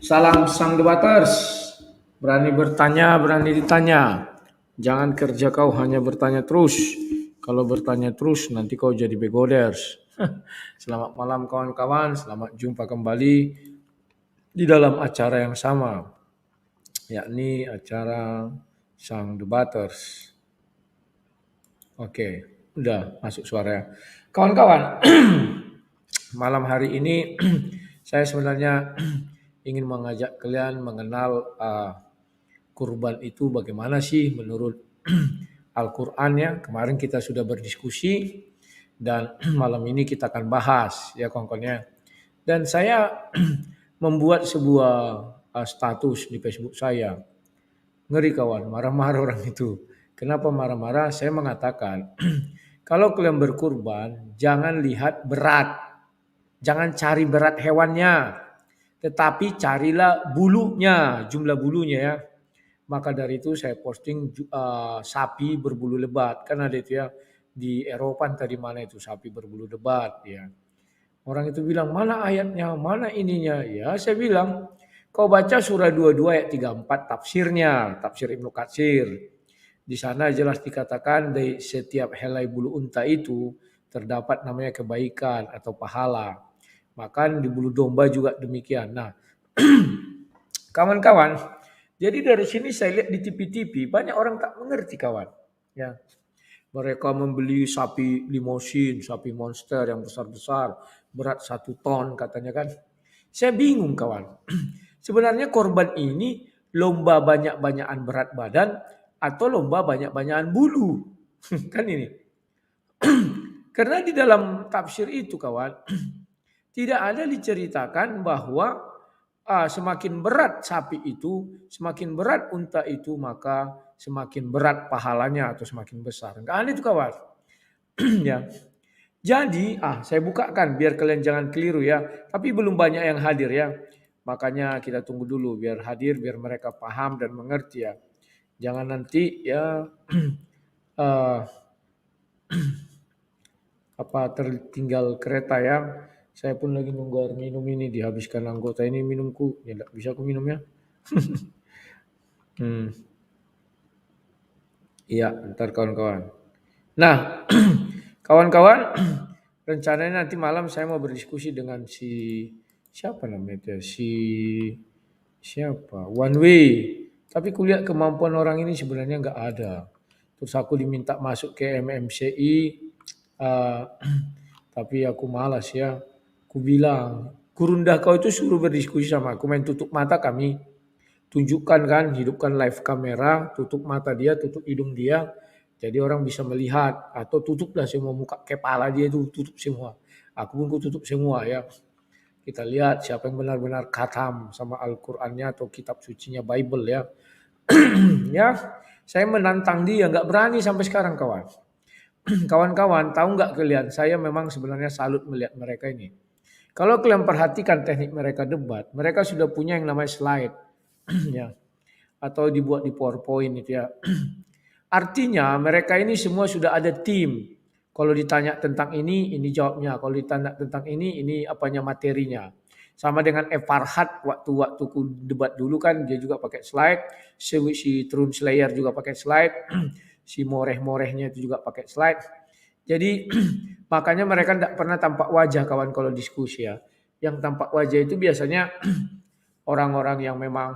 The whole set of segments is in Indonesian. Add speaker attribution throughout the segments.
Speaker 1: Salam sang debaters. Berani bertanya, berani ditanya. Jangan kerja kau hanya bertanya terus. Kalau bertanya terus nanti kau jadi begoders. Selamat malam kawan-kawan, selamat jumpa kembali di dalam acara yang sama, yakni acara sang debaters. Oke, udah masuk suara ya. Kawan-kawan, malam hari ini saya sebenarnya ingin mengajak kalian mengenal kurban itu bagaimana sih menurut Al-Quran ya. Kemarin kita sudah berdiskusi dan malam ini kita akan bahas ya kawan-kawan ya. Dan saya membuat sebuah status di Facebook saya. Ngeri kawan, marah-marah orang itu. Kenapa marah-marah? Saya mengatakan, kalau kalian berkurban, jangan lihat berat. Jangan cari berat hewannya. Tetapi carilah bulunya, jumlah bulunya ya. Maka dari itu saya posting sapi berbulu lebat. Kan ada itu ya, di Eropa tadi mana itu sapi berbulu lebat ya. Orang itu bilang, mana ayatnya, mana ininya. Ya saya bilang, kau baca surah 22 ayat 34 tafsirnya, tafsir Ibnu Katsir. Di sana jelas dikatakan dari setiap helai bulu unta itu terdapat namanya kebaikan atau pahala. Makan di bulu domba juga demikian. Nah, kawan-kawan, jadi dari sini saya lihat di TV-TV banyak orang tak mengerti kawan. Ya, mereka membeli sapi limosin, sapi monster yang besar-besar, berat 1 ton katanya kan. Saya bingung kawan. Sebenarnya korban ini lomba banyak-banyakan berat badan atau lomba banyak-banyakan bulu. Kan ini. Karena di dalam tafsir itu kawan, tidak ada diceritakan bahwa semakin berat sapi itu, semakin berat unta itu, maka semakin berat pahalanya atau semakin besar. Enggak ada itu kawan. Ya. Jadi, saya bukakan biar kalian jangan keliru ya. Tapi belum banyak yang hadir ya. Makanya kita tunggu dulu biar hadir, biar mereka paham dan mengerti ya. Jangan nanti ya uh, tertinggal kereta ya. Saya pun lagi nunggu air minum ini dihabiskan anggota ini minumku. Ya enggak bisa aku minum ya. Iya, ntar kawan-kawan. Nah, kawan-kawan, rencananya nanti malam saya mau berdiskusi dengan siapa namanya itu? Siapa? One Way. Tapi kulihat kemampuan orang ini sebenarnya nggak ada. Terus aku diminta masuk ke MMCI, tapi aku malas ya. Aku bilang, Gurunda kau itu suruh berdiskusi sama aku, main tutup mata kami. Tunjukkan kan, hidupkan live kamera, tutup mata dia, tutup hidung dia. Jadi orang bisa melihat. Atau tutuplah semua muka kepala dia itu, tutup semua. Aku pun tutup semua ya. Kita lihat siapa yang benar-benar khatam sama Al-Qur'annya atau kitab sucinya Bible ya. Ya, saya menantang dia, nggak berani sampai sekarang kawan. Kawan-kawan, tahu nggak kalian? Saya memang sebenarnya salut melihat mereka ini. Kalau kalian perhatikan teknik mereka debat, mereka sudah punya yang namanya slide, ya, atau dibuat di PowerPoint itu ya. Artinya mereka ini semua sudah ada tim. Kalau ditanya tentang ini jawabnya. Kalau ditanya tentang ini apanya materinya. Sama dengan Farhad waktu ku debat dulu kan dia juga pakai slide. Si Trun Slayer juga pakai slide. Si Moreh-Morehnya itu juga pakai slide. Jadi makanya mereka tidak pernah tampak wajah kawan kalau diskusi ya. Yang tampak wajah itu biasanya orang-orang yang memang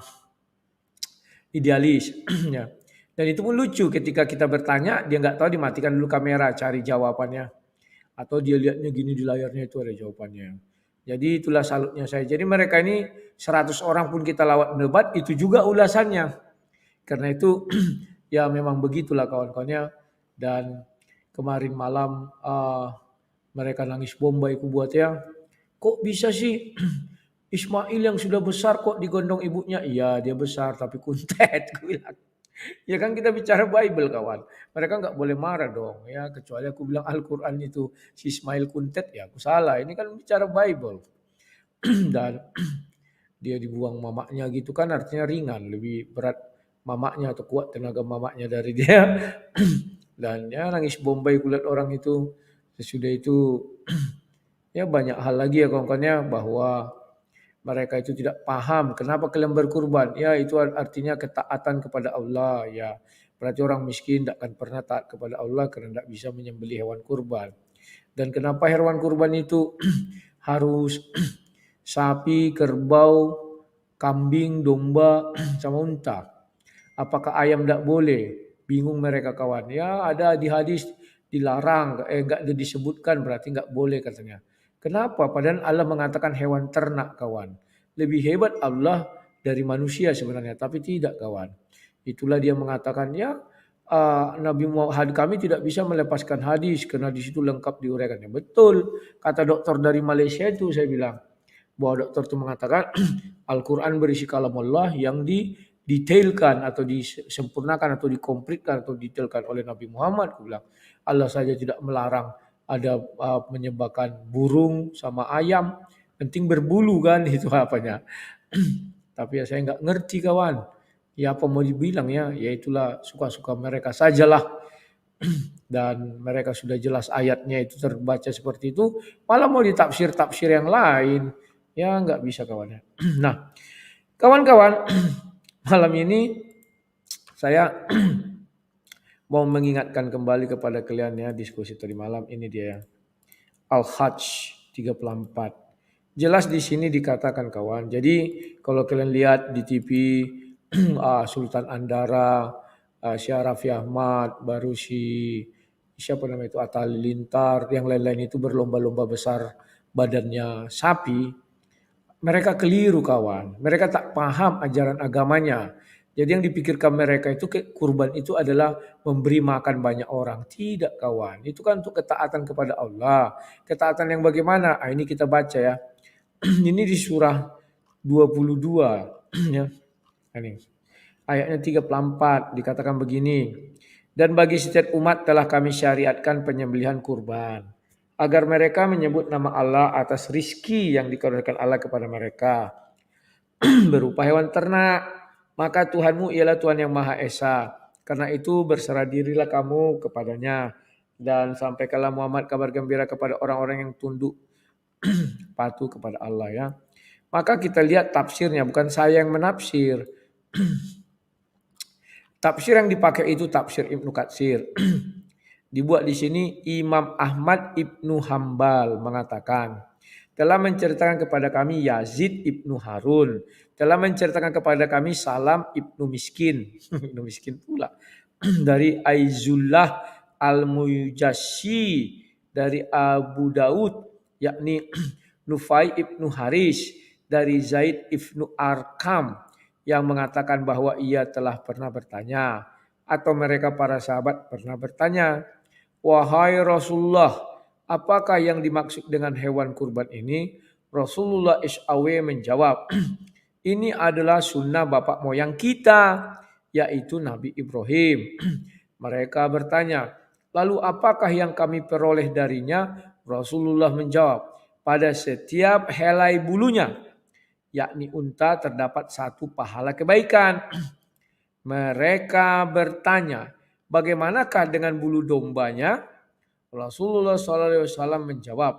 Speaker 1: idealis. Ya. Dan itu pun lucu ketika kita bertanya, dia nggak tahu dimatikan dulu kamera cari jawabannya. Atau dia lihatnya gini di layarnya itu ada jawabannya. Jadi itulah salutnya saya. Jadi mereka ini 100 orang pun kita lawat debat itu juga ulasannya. Karena itu ya memang begitulah kawan-kawannya. Dan kemarin malam mereka nangis bombay ku buat ya. Kok bisa sih Ismail yang sudah besar kok digondong ibunya? Iya dia besar tapi kuntet. Aku bilang. Ya kan kita bicara Bible kawan. Mereka nggak boleh marah dong ya. Kecuali aku bilang Al-Quran itu si Ismail kuntet ya aku salah. Ini kan bicara Bible. Dan dia dibuang mamaknya gitu kan artinya ringan. Lebih berat mamaknya atau kuat tenaga mamaknya dari dia. Dan ya nangis bombay kulihat orang itu. Sesudah itu ya banyak hal lagi ya kawan-kawannya bahwa Mereka itu tidak paham kenapa kalian berkurban. Ya, itu artinya ketaatan kepada Allah. Ya, berarti orang miskin tidak akan pernah taat kepada Allah karena tidak bisa menyembelih hewan kurban. Dan kenapa hewan kurban itu harus sapi, kerbau, kambing, domba, sama unta? Apakah ayam tidak boleh? Bingung mereka kawan. Ya, ada di hadis dilarang, enggak disebutkan berarti enggak boleh katanya. Kenapa? Padahal Allah mengatakan hewan ternak kawan. Lebih hebat Allah dari manusia sebenarnya, tapi tidak kawan. Itulah dia mengatakan ya Nabi Muhammad kami tidak bisa melepaskan hadis karena di situ lengkap diuraikannya. Betul, kata dokter dari Malaysia itu saya bilang bahwa dokter itu mengatakan Al-Quran berisi kalam Allah yang didetailkan atau disempurnakan atau dikompletkan atau detailkan oleh Nabi Muhammad. Aku bilang Allah saja tidak melarang ada menyembahkan burung sama ayam, penting berbulu kan itu apanya. Tapi ya saya nggak ngerti kawan. Ya apa mau dibilang ya, ya itulah suka-suka mereka sajalah. Dan mereka sudah jelas ayatnya itu terbaca seperti itu, malah mau ditafsir-tafsir yang lain. Ya nggak bisa kawan ya. Nah, kawan-kawan, malam ini saya mau mengingatkan kembali kepada kalian ya diskusi tadi malam ini dia ya. Al-Hajj 34. Jelas di sini dikatakan kawan. Jadi kalau kalian lihat di TV Sultan Andara, Syah Raffi Ahmad, baru siapa namanya itu Atta Halilintar, yang lain-lain itu berlomba-lomba besar badannya sapi. Mereka keliru kawan. Mereka tak paham ajaran agamanya. Jadi yang dipikirkan mereka itu kurban itu adalah memberi makan banyak orang. Tidak kawan. Itu kan untuk ketaatan kepada Allah. Ketaatan yang bagaimana? Ini kita baca ya. Ini di surah 22 ya. Ini ayatnya 34 dikatakan begini. Dan bagi setiap umat telah kami syariatkan penyembelihan kurban, agar mereka menyebut nama Allah atas rizki yang dikaruniakan Allah kepada mereka berupa hewan ternak. Maka Tuhanmu ialah Tuhan yang Maha Esa. Karena itu berserah dirilah kamu kepadanya dan sampaikanlah Muhammad kabar gembira kepada orang-orang yang tunduk patuh kepada Allah ya. Maka kita lihat tafsirnya, bukan saya yang menafsir. Tafsir yang dipakai itu tafsir Ibnu Katsir. Dibuat di sini Imam Ahmad Ibnu Hambal mengatakan, telah menceritakan kepada kami Yazid Ibnu Harun, telah menceritakan kepada kami Salam Ibnu Miskin, Ibnu Miskin pula, dari Aizullah Al-Mujassi, dari Abu Daud, yakni Nufai Ibnu Haris, dari Zaid Ibnu Arkam, yang mengatakan bahwa ia telah pernah bertanya, atau mereka para sahabat pernah bertanya, wahai Rasulullah, apakah yang dimaksud dengan hewan kurban ini? Rasulullah SAW menjawab, ini adalah sunnah bapak moyang kita, yaitu Nabi Ibrahim. Mereka bertanya, lalu apakah yang kami peroleh darinya? Rasulullah menjawab, pada setiap helai bulunya, yakni unta, terdapat satu pahala kebaikan. Mereka bertanya, bagaimanakah dengan bulu dombanya? Rasulullah SAW menjawab,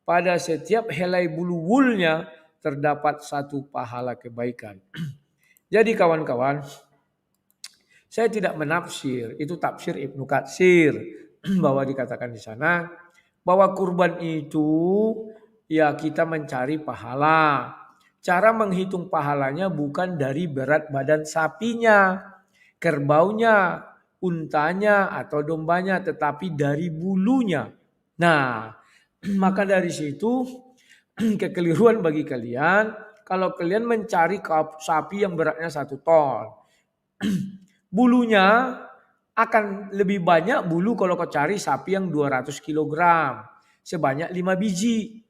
Speaker 1: pada setiap helai bulu wulnya terdapat satu pahala kebaikan. Jadi kawan-kawan, saya tidak menafsir, itu tafsir Ibnu Katsir, bahwa dikatakan di sana bahwa kurban itu ya kita mencari pahala. Cara menghitung pahalanya bukan dari berat badan sapinya, kerbaunya, untanya atau dombanya, tetapi dari bulunya. Nah, maka dari situ kekeliruan bagi kalian kalau kalian mencari sapi yang beratnya 1 ton. Bulunya akan lebih banyak bulu kalau kau cari sapi yang 200 kg, sebanyak 5 biji.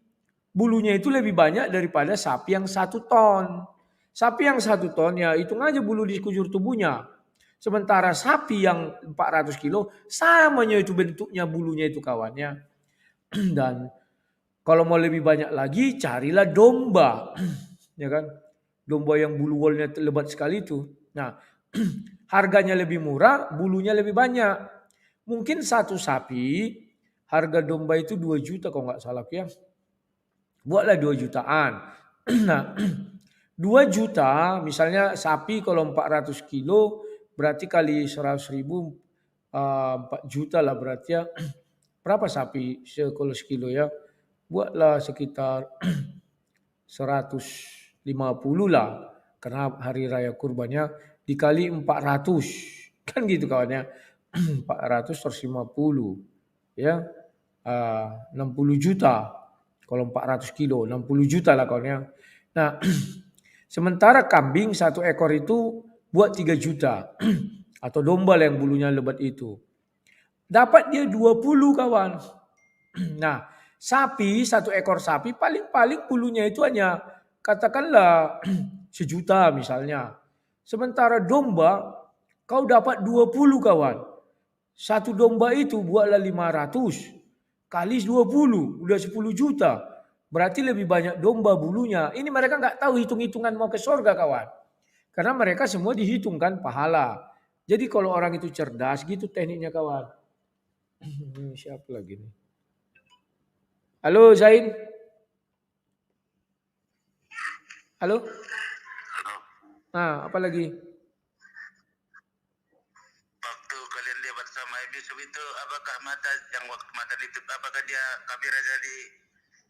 Speaker 1: Bulunya itu lebih banyak daripada sapi yang 1 ton. Sapi yang 1 ton ya hitung aja bulu di sekujur tubuhnya. Sementara sapi yang 400 kilo samanya itu bentuknya bulunya itu kawannya. Dan kalau mau lebih banyak lagi carilah domba. Ya kan? Domba yang bulu wolnya lebat sekali itu. Nah, harganya lebih murah, bulunya lebih banyak. Mungkin satu sapi harga domba itu 2 juta kalau nggak salah ya. Buatlah 2 jutaan. Nah, 2 juta misalnya sapi kalau 400 kilo berarti kali 100.000 4 juta lah berarti ya. Berapa sapi kalau sekilo ya? Buatlah sekitar 150 lah. Karena hari raya kurbannya dikali 400. Kan gitu kawannya. 400 150. Ya. 60 juta. Kalau 400 kilo 60 juta lah kawannya. Nah, sementara kambing 1 ekor itu buat 3 juta. Atau domba yang bulunya lebat itu. Dapat dia 20 kawan. Nah, sapi 1 ekor sapi paling-paling bulunya itu hanya katakanlah 1 juta misalnya. Sementara domba kau dapat 20 kawan. Satu domba itu buatlah 500 kali 20 udah 10 juta. Berarti lebih banyak domba bulunya. Ini mereka nggak tahu hitung-hitungan mau ke surga kawan. Karena mereka semua dihitungkan pahala. Jadi kalau orang itu cerdas gitu tekniknya kawan. Siapa lagi nih? Halo Zain. Halo. Nah, apa lagi?
Speaker 2: Waktu kalian lihat bersama Yusuf itu, apakah mata yang waktu mata ditutup, apakah dia kamera jadi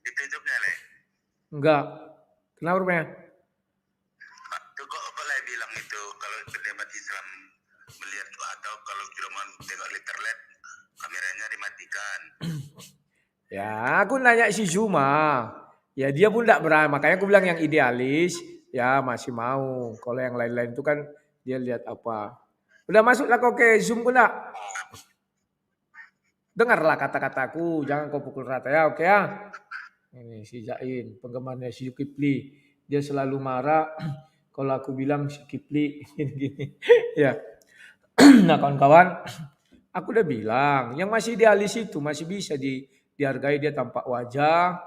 Speaker 2: ditutupnya leh?
Speaker 1: Enggak. Kenapa rupanya?
Speaker 2: Itu kok boleh bilang itu kalau pendapat Islam melihat atau kalau cuma tengok letterlet kameranya dimatikan.
Speaker 1: Ya, aku nanya si Zuma. Ya dia pun enggak berani. Makanya aku bilang yang idealis. Ya masih mau. Kalau yang lain-lain itu kan dia lihat apa. Udah masuklah kau ke Zoom ku enggak? Dengarlah kata-kataku. Jangan kau pukul rata ya. Oke ya. Ini si Zain. Penggemarnya si Zulkifli. Dia selalu marah. Kalau aku bilang si Kifli. Gini-gini. Ya. Nah kawan-kawan. Aku udah bilang. Yang masih idealis itu masih bisa dihargai dia tampak wajah.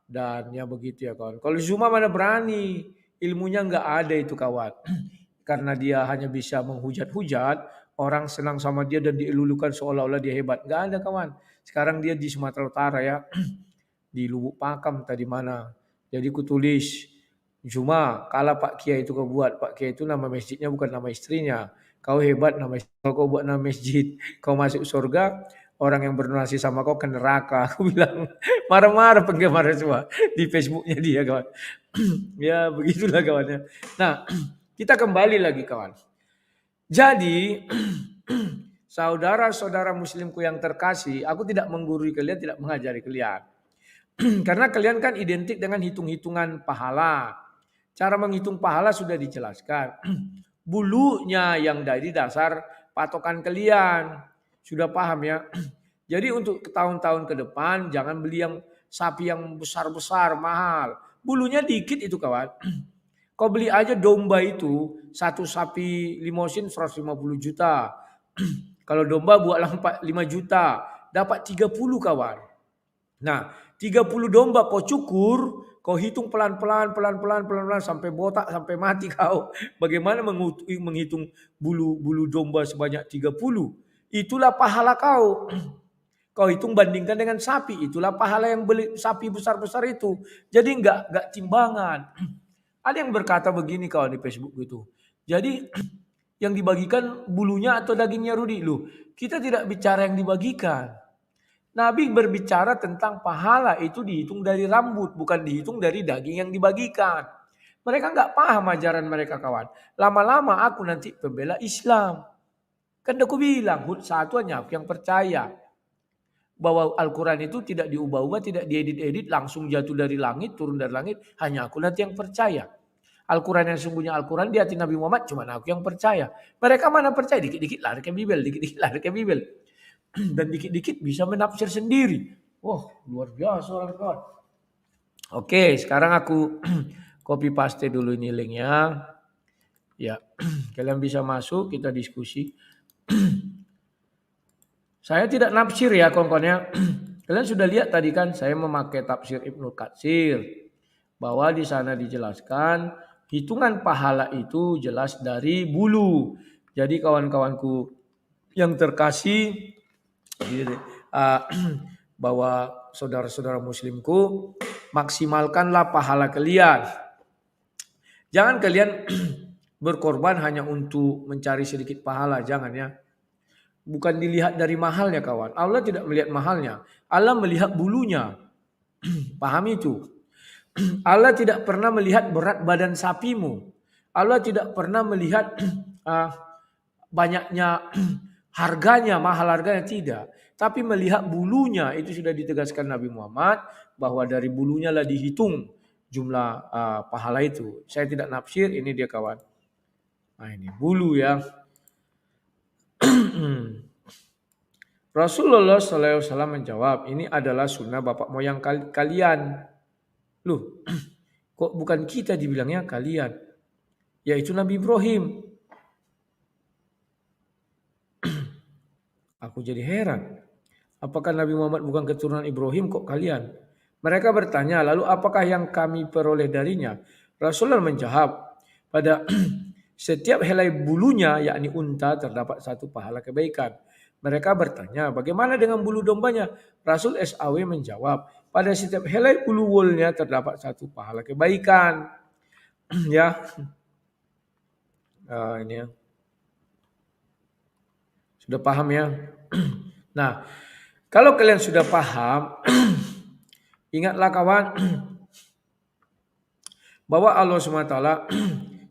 Speaker 1: Dan ya begitu ya kawan. Kalau Zuma mana berani. Ilmunya nggak ada itu kawan. Karena dia hanya bisa menghujat-hujat. Orang senang sama dia dan dielulukan seolah-olah dia hebat. Nggak ada kawan. Sekarang dia di Sumatera Utara ya. Di Lubuk Pakam tadi mana. Jadi ku tulis. Zuma, kalau Pak Kiai itu kau buat. Pak Kiai itu nama masjidnya bukan nama istrinya. Kau hebat nama masjid. Kalau kau buat nama masjid. Kau masuk surga. Orang yang berdonasi sama kau ke neraka. Aku bilang marah-marah penggemar semua di Facebooknya dia kawan. Ya begitulah kawannya. Nah kita kembali lagi kawan. Jadi saudara-saudara muslimku yang terkasih, aku tidak menggurui kalian, tidak mengajari kalian. Karena kalian kan identik dengan hitung-hitungan pahala. Cara menghitung pahala sudah dijelaskan. Bulunya yang dari dasar patokan kalian. Sudah paham ya? Jadi untuk tahun-tahun ke depan jangan beli yang sapi yang besar-besar mahal. Bulunya dikit itu kawan. Kau beli aja domba itu satu sapi limosin 150 juta. Kalau domba buatlah 5 juta, dapat 30 kawan. Nah, 30 domba kau cukur, kau hitung pelan-pelan sampai botak sampai mati kau. Bagaimana menghitung bulu domba sebanyak 30? Itulah pahala kau. Kau hitung bandingkan dengan sapi, itulah pahala yang beli sapi besar-besar itu. Jadi enggak timbangan. Ada yang berkata begini kawan di Facebook itu. Jadi yang dibagikan bulunya atau dagingnya Rudi lu. Kita tidak bicara yang dibagikan. Nabi berbicara tentang pahala itu dihitung dari rambut, bukan dihitung dari daging yang dibagikan. Mereka enggak paham ajaran mereka kawan. Lama-lama aku nanti pembela Islam. Kan aku bilang, satu hanya aku yang percaya. Bahwa Al-Quran itu tidak diubah-ubah, tidak diedit-edit, langsung jatuh dari langit, turun dari langit. Hanya aku nanti yang percaya. Al-Quran yang sungguhnya Al-Quran di hati Nabi Muhammad, cuma aku yang percaya. Mereka mana percaya? Dikit-dikit lari ke Bibel, dikit-dikit lari ke Bibel. Dan dikit-dikit bisa menafsir sendiri. Wah, luar biasa orang kawan. Oke, sekarang aku copy paste dulu ini linknya. Ya, kalian bisa masuk, kita diskusi. Saya tidak nafsir ya kawan-kawannya. Kalian sudah lihat tadi kan saya memakai tafsir Ibnu Katsir. Bahwa di sana dijelaskan hitungan pahala itu jelas dari bulu. Jadi kawan-kawanku yang terkasih bahwa saudara-saudara muslimku maksimalkanlah pahala kalian. Jangan kalian berkorban hanya untuk mencari sedikit pahala, jangan ya. Bukan dilihat dari mahalnya kawan. Allah tidak melihat mahalnya. Allah melihat bulunya. Pahami itu. Allah tidak pernah melihat berat badan sapimu. Allah tidak pernah melihat banyaknya harganya, mahal harganya, tidak. Tapi melihat bulunya, itu sudah ditegaskan Nabi Muhammad bahwa dari bulunya lah dihitung jumlah pahala itu. Saya tidak nafsir, ini dia kawan. Nah ini bulu ya. Rasulullah SAW menjawab, ini adalah sunnah bapak moyang kalian. Loh, kok bukan kita dibilangnya kalian? Yaitu Nabi Ibrahim. Aku jadi heran. Apakah Nabi Muhammad bukan keturunan Ibrahim, kok kalian? Mereka bertanya, lalu apakah yang kami peroleh darinya? Rasulullah menjawab, pada setiap helai bulunya, yakni unta, terdapat satu pahala kebaikan. Mereka bertanya, bagaimana dengan bulu dombanya? Rasul SAW menjawab, pada setiap helai bulu woolnya terdapat satu pahala kebaikan. Ya, ini ya. Sudah paham ya? Nah, kalau kalian sudah paham, ingatlah kawan, bahwa Allah SWT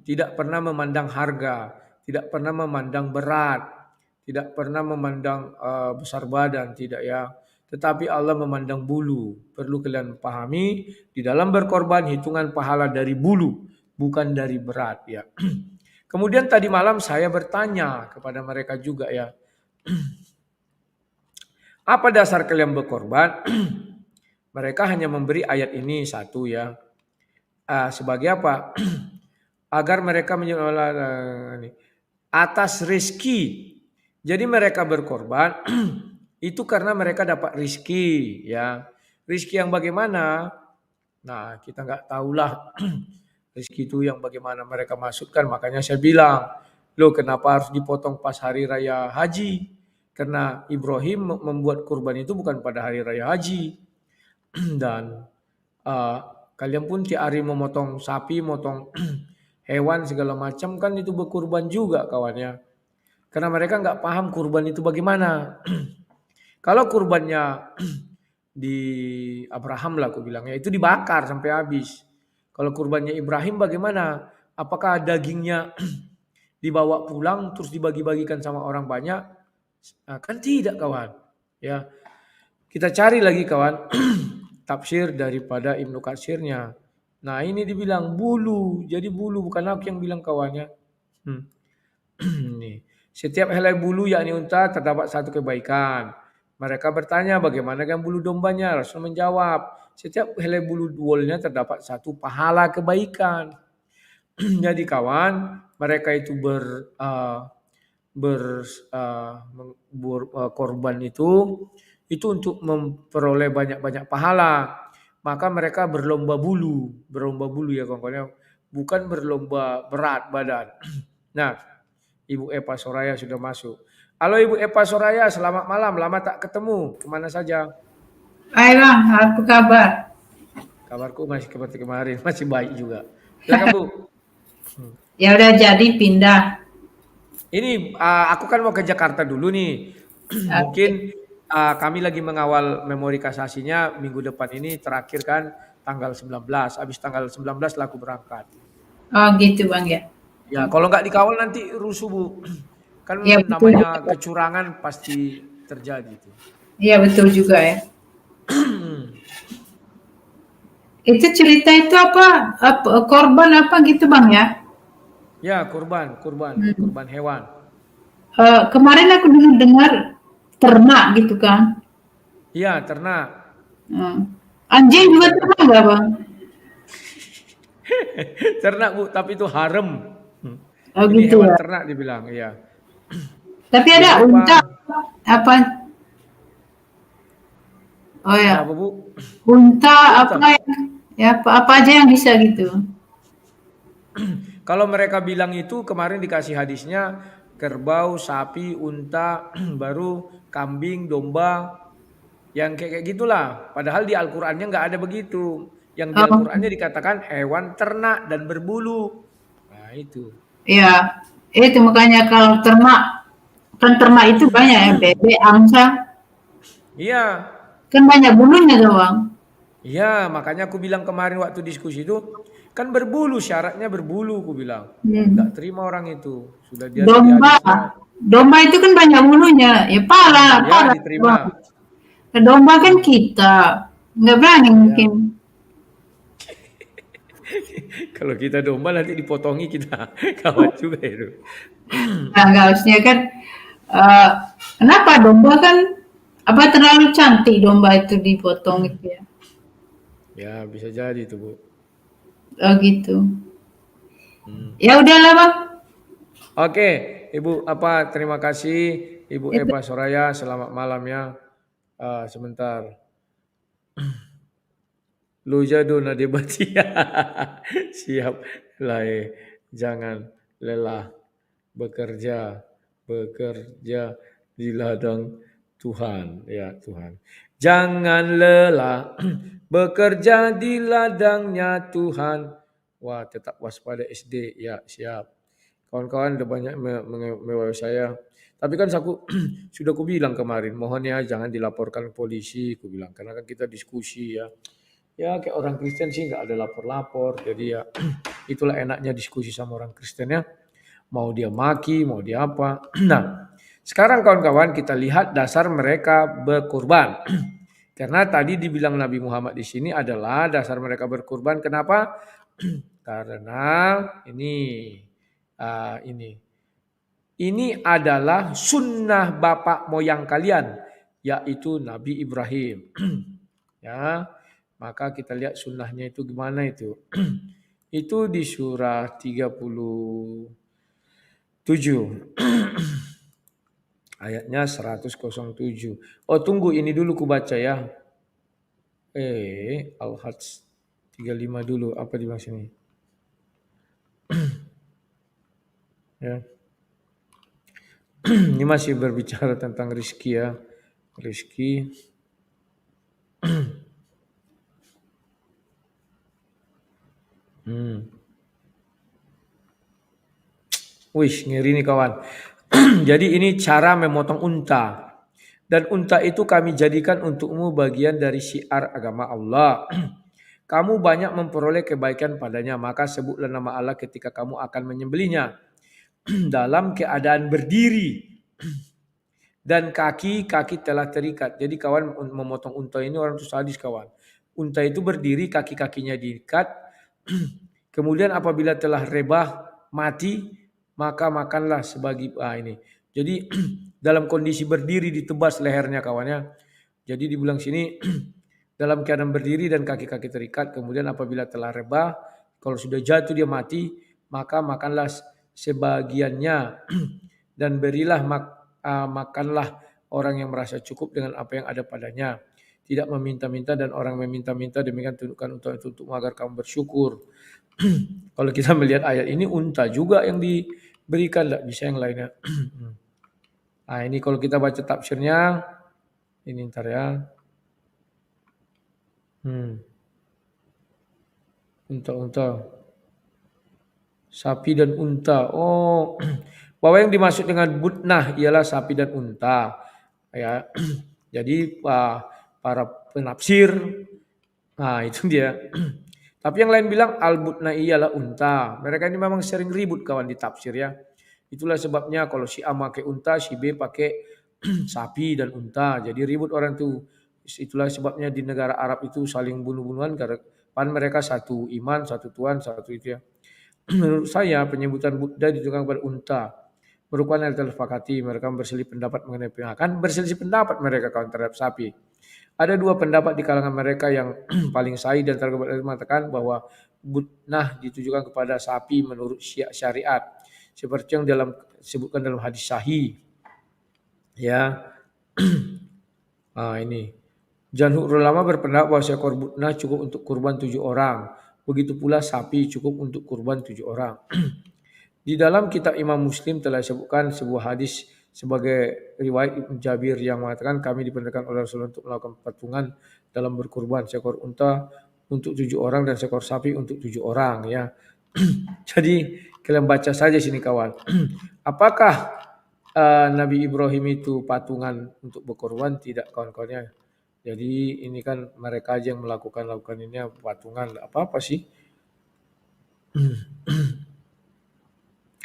Speaker 1: tidak pernah memandang harga, tidak pernah memandang berat, tidak pernah memandang besar badan, tidak ya. Tetapi Allah memandang bulu. Perlu kalian pahami, di dalam berkorban hitungan pahala dari bulu, bukan dari berat ya. Kemudian tadi malam saya bertanya kepada mereka juga ya. Apa dasar kalian berkorban? Mereka hanya memberi ayat ini satu ya. Sebagai apa? Agar mereka atas rezeki. Jadi mereka berkorban itu karena mereka dapat rezeki ya. Rezeki yang bagaimana? Nah, kita nggak tahulah rezeki itu yang bagaimana mereka maksudkan. Makanya saya bilang, loh kenapa harus dipotong pas hari raya haji? Karena Ibrahim membuat kurban itu bukan pada hari raya haji. Dan kalian pun tiap hari memotong sapi, motong hewan segala macam kan itu berkurban juga kawannya. Karena mereka nggak paham kurban itu bagaimana. Kalau kurbannya di Abraham lah aku bilangnya, itu dibakar sampai habis. Kalau kurbannya Ibrahim bagaimana? Apakah dagingnya dibawa pulang terus dibagi-bagikan sama orang banyak? Nah, kan tidak kawan. Ya, kita cari lagi kawan tafsir daripada Ibnu Katsirnya. Nah ini dibilang bulu, jadi bulu bukan aku yang bilang kawannya. Nih. Setiap helai bulu yakni unta terdapat satu kebaikan. Mereka bertanya bagaimana dengan bulu dombanya? Rasul menjawab, setiap helai bulu woolnya terdapat satu pahala kebaikan. Jadi kawan, mereka itu korban itu untuk memperoleh banyak-banyak pahala. Maka mereka berlomba bulu ya kawan-kawan, bukan berlomba berat badan. Nah, Ibu Eva Soraya sudah masuk. Halo Ibu Eva Soraya, selamat malam. Lama tak ketemu. Kemana saja?
Speaker 3: Hai Bang, apa kabar?
Speaker 1: Kabarku masih seperti kemarin, masih baik juga. Silakan Bu.
Speaker 3: Ya udah jadi pindah.
Speaker 1: Ini aku kan mau ke Jakarta dulu nih. Mungkin kami lagi mengawal memori kasasinya minggu depan ini, terakhir kan tanggal 19. Habis tanggal 19 lah aku berangkat.
Speaker 3: Oh gitu Bang ya.
Speaker 1: Ya kalau nggak dikawal nanti rusuh Bu. Kan
Speaker 3: Ya, betul.
Speaker 1: namanya kecurangan pasti terjadi itu.
Speaker 3: Iya betul juga ya. Itu cerita itu apa korban apa gitu Bang ya?
Speaker 1: Ya kurban hewan.
Speaker 3: Kemarin aku dengar ternak gitu kan.
Speaker 1: Iya ternak.
Speaker 3: Anjing juga ternak nggak Bang?
Speaker 1: Ternak Bu, tapi itu harem.
Speaker 3: Oh
Speaker 1: Ini
Speaker 3: gitu
Speaker 1: hewan
Speaker 3: ya.
Speaker 1: ternak dibilang, iya.
Speaker 3: Tapi ada unta apa? Oh ya.
Speaker 1: Apa Bu?
Speaker 3: Unta apa ya? Apa aja yang bisa gitu.
Speaker 1: Kalau mereka bilang itu kemarin dikasih hadisnya kerbau, sapi, unta, baru kambing, domba, yang kayak gitulah. Padahal di Al-Qur'annya nggak ada begitu. Yang di Al-Qur'annya dikatakan hewan ternak dan berbulu. itu.
Speaker 3: Ya, itu makanya kalau ternak, kan ternak itu banyak ya, bebek, angsa,
Speaker 1: Iya,
Speaker 3: kan banyak bulunya tuh bang.
Speaker 1: iya, makanya aku bilang kemarin waktu diskusi itu, kan berbulu, syaratnya berbulu, aku bilang. Nggak
Speaker 3: Hmm.
Speaker 1: terima orang itu. Sudah dia di
Speaker 3: Domba,
Speaker 1: hadisnya,
Speaker 3: domba itu kan banyak bulunya, ya pala,
Speaker 1: ya
Speaker 3: pala bang.
Speaker 1: diterima.
Speaker 3: Domba kan
Speaker 1: Hmm,
Speaker 3: kita, nggak berani mungkin.
Speaker 1: ya. Kalau kita domba nanti dipotongi kita, kawat juga itu.
Speaker 3: Nah, nggak harusnya kan, eh, kenapa domba kan, apa terlalu cantik domba itu dipotong gitu ya.
Speaker 1: Ya, bisa jadi tuh, Bu.
Speaker 3: Oh gitu.
Speaker 1: Hmm.
Speaker 3: Ya udahlah bang.
Speaker 1: Oke, Ibu terima kasih Ibu
Speaker 3: Itu
Speaker 1: Eva Soraya, selamat malam ya. Sebentar. Lu jaduna debati. Siap. Lai, jangan lelah bekerja, bekerja di ladang Tuhan, ya Tuhan. Jangan lelah bekerja di ladangnya Tuhan. Wah, tetap waspada SD, ya siap. Kawan-kawan udah banyak mewah saya. Tapi kan aku sudah aku bilang kemarin, mohon ya jangan dilaporkan polisi, aku bilang. Karena kan kita diskusi ya. Ya kayak orang Kristen sih nggak ada lapor-lapor. Jadi ya itulah enaknya diskusi sama orang Kristen ya. Mau dia maki, mau dia apa. Nah, sekarang kawan-kawan kita lihat dasar mereka berkurban. Karena tadi dibilang Nabi Muhammad di sini adalah dasar mereka berkurban. Kenapa? Karena ini adalah sunnah bapak moyang kalian, yaitu Nabi Ibrahim. Ya, maka kita lihat sunnahnya itu gimana itu. Itu di surah 37. Ayatnya 107. Oh tunggu ini dulu ku baca ya. Al-Hajj 35 dulu. Apa di sini? Ya. Ini masih berbicara tentang rizki ya. Rizki. Wih, ngeri nih kawan. Jadi ini cara memotong unta. Dan unta itu kami jadikan untukmu bagian dari syiar agama Allah. Kamu banyak memperoleh kebaikan padanya, maka sebutlah nama Allah ketika kamu akan menyembelihnya. Dalam keadaan berdiri. Dan kaki-kaki telah terikat. Jadi kawan memotong unta ini orang itu sadis kawan. Unta itu berdiri, kaki-kakinya diikat. Kemudian apabila telah rebah, mati, maka makanlah sebagi ini. Jadi dalam kondisi berdiri ditebas lehernya kawannya. Jadi dibilang sini dalam keadaan berdiri dan kaki-kaki terikat. Kemudian apabila telah rebah, kalau sudah jatuh dia mati, maka makanlah sebagiannya dan berilah makanlah orang yang merasa cukup dengan apa yang ada padanya. Tidak meminta-minta dan orang meminta-minta demikian tunjukkan untuk agar kamu bersyukur. Kalau kita melihat ayat ini unta juga yang diberikan, tidak bisa yang lainnya. Nah ini kalau kita baca tafsirnya, ini ntar ya. Unta-unta. Sapi dan unta. Oh, bahwa yang dimaksud dengan butnah ialah sapi dan unta. Ya, jadi para penafsir, nah itu dia. Tapi yang lain bilang al-butnah ialah unta. Mereka ini memang sering ribut kawan di tafsir ya. Itulah sebabnya kalau si A pakai unta, si B pakai sapi dan unta. Jadi ribut orang tuh. Itulah sebabnya di negara Arab itu saling bunuh-bunuhan karena mereka satu iman, satu Tuhan, satu itu ya. Menurut saya penyebutan Buddha ditujukan kepada unta. Merupakan hal terfakati. Mereka berselisih pendapat mengenai pengakan. Berselisih pendapat mereka kawan terhadap sapi. Ada dua pendapat di kalangan mereka yang paling sahih dan terkait mengatakan bahwa butnah ditujukan kepada sapi menurut syariat. Seperti yang disebutkan dalam hadis sahih. Ya. Ini. Jamhur ulama berpendapat bahwa seekor butnah cukup untuk kurban 7 orang. Begitu pula sapi cukup untuk kurban 7 orang. Di dalam kitab Imam Muslim telah disebutkan sebuah hadis sebagai riwayat Ibnu Jabir yang mengatakan kami diperintahkan oleh Rasulullah untuk melakukan patungan dalam berkurban seekor unta untuk 7 orang dan seekor sapi untuk 7 orang ya. Jadi Kalian baca saja sini kawan. Apakah Nabi Ibrahim itu patungan untuk berkorban? Tidak kawan-kawannya. Jadi ini kan mereka aja yang melakukan ini patungan. Apa-apa sih?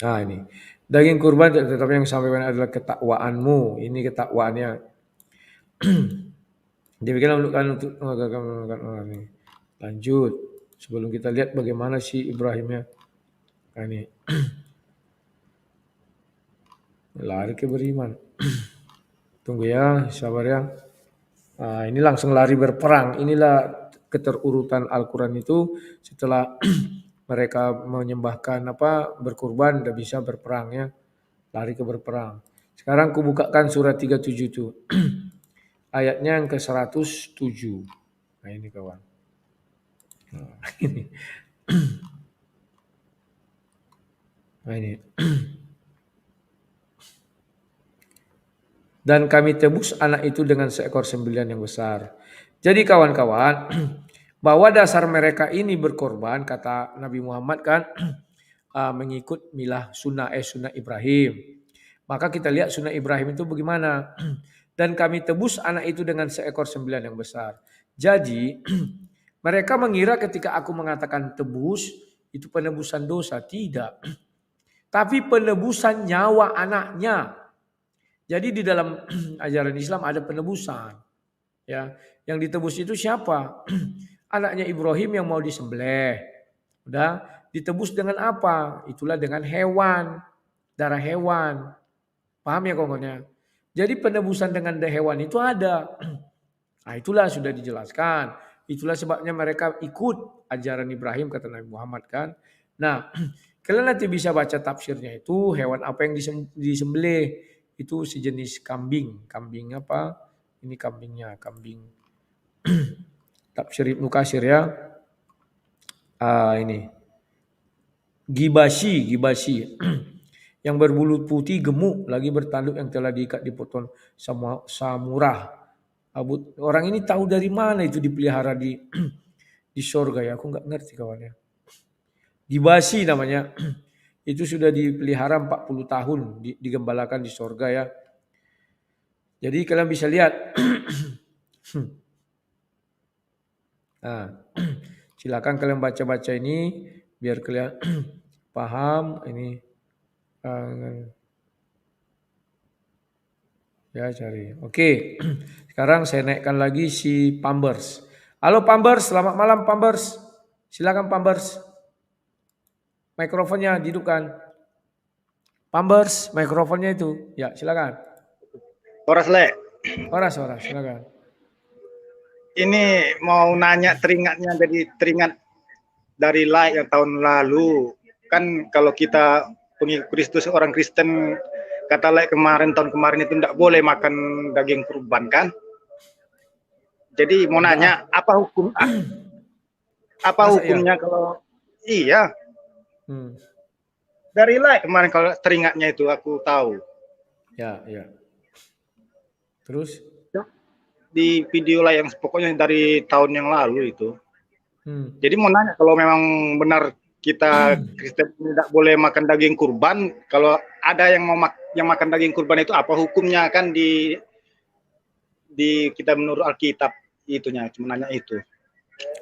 Speaker 1: Nah ini. Daging kurban tetapi yang disampaikan adalah ketakwaanmu. Ini ketakwaannya. Demikian untuk ini. Lanjut. Sebelum kita lihat bagaimana si Ibrahimnya. Nah ini. Lari ke beriman. Tunggu ya, sabar ya. Nah, ini langsung lari berperang. Inilah keterurutan Al-Quran itu setelah mereka menyembahkan berkurban, udah bisa berperang ya. Lari ke berperang. Sekarang kubukakan surat 37 itu. Ayatnya yang ke 107. Nah ini kawan. Nah ini. Nah ini. Dan kami tebus anak itu dengan seekor sembilan yang besar. Jadi kawan-kawan, bahwa dasar mereka ini berkorban, kata Nabi Muhammad kan, mengikut milah sunnah Ibrahim. Maka kita lihat sunnah Ibrahim itu bagaimana. Dan kami tebus anak itu dengan seekor sembilan yang besar. Jadi mereka mengira ketika aku mengatakan tebus, itu penebusan dosa. Tidak. Tapi penebusan nyawa anaknya. Jadi di dalam ajaran Islam ada penebusan. Ya, yang ditebus itu siapa? Anaknya Ibrahim yang mau disembelih. Udah ditebus dengan apa? Itulah dengan hewan, darah hewan. Paham ya kawannya? Jadi penebusan dengan darah hewan itu ada. Nah, itulah sudah dijelaskan. Itulah sebabnya mereka ikut ajaran Ibrahim kata Nabi Muhammad kan. Nah, kalian nanti bisa baca tafsirnya itu hewan apa yang disembelih. Itu sejenis kambing. Kambing apa? Ini kambingnya. Kambing. Tafsir Ibnu Katsir ya. Ini. Gibasi. Yang berbulu putih gemuk. Lagi bertanduk yang telah diikat di potong samurah. Orang ini tahu dari mana itu dipelihara di sorga ya. Aku nggak ngerti kawannya. Gibasi namanya. Itu sudah dipelihara 40 tahun, digembalakan di sorga ya. Jadi kalian bisa lihat. Nah, silakan kalian baca-baca ini biar kalian paham ini. Ya cari. Oke, sekarang saya naikkan lagi si Pambers. Halo Pambers, selamat malam Pambers. Silakan Pambers. Mikrofonnya hidupkan. Pambers, mikrofonnya itu. Ya, silakan.
Speaker 4: Horas Le.
Speaker 1: Horas, silakan.
Speaker 4: Ini mau nanya teringatnya, jadi teringat dari yang tahun lalu. Kan kalau kita pengikut Kristus, orang Kristen, kata tahun kemarin itu tidak boleh makan daging kurban kan? Jadi mau nanya, apa hukumnya iya? Kalau iya? Dari kemarin kalau teringatnya itu aku tahu.
Speaker 1: Ya. Terus?
Speaker 4: Di video yang pokoknya dari tahun yang lalu itu. Jadi mau nanya, kalau memang benar kita Kristen tidak boleh makan daging kurban, kalau ada yang mau yang makan daging kurban itu apa hukumnya kan di kita menurut Alkitab itunya, cuma nanya itu.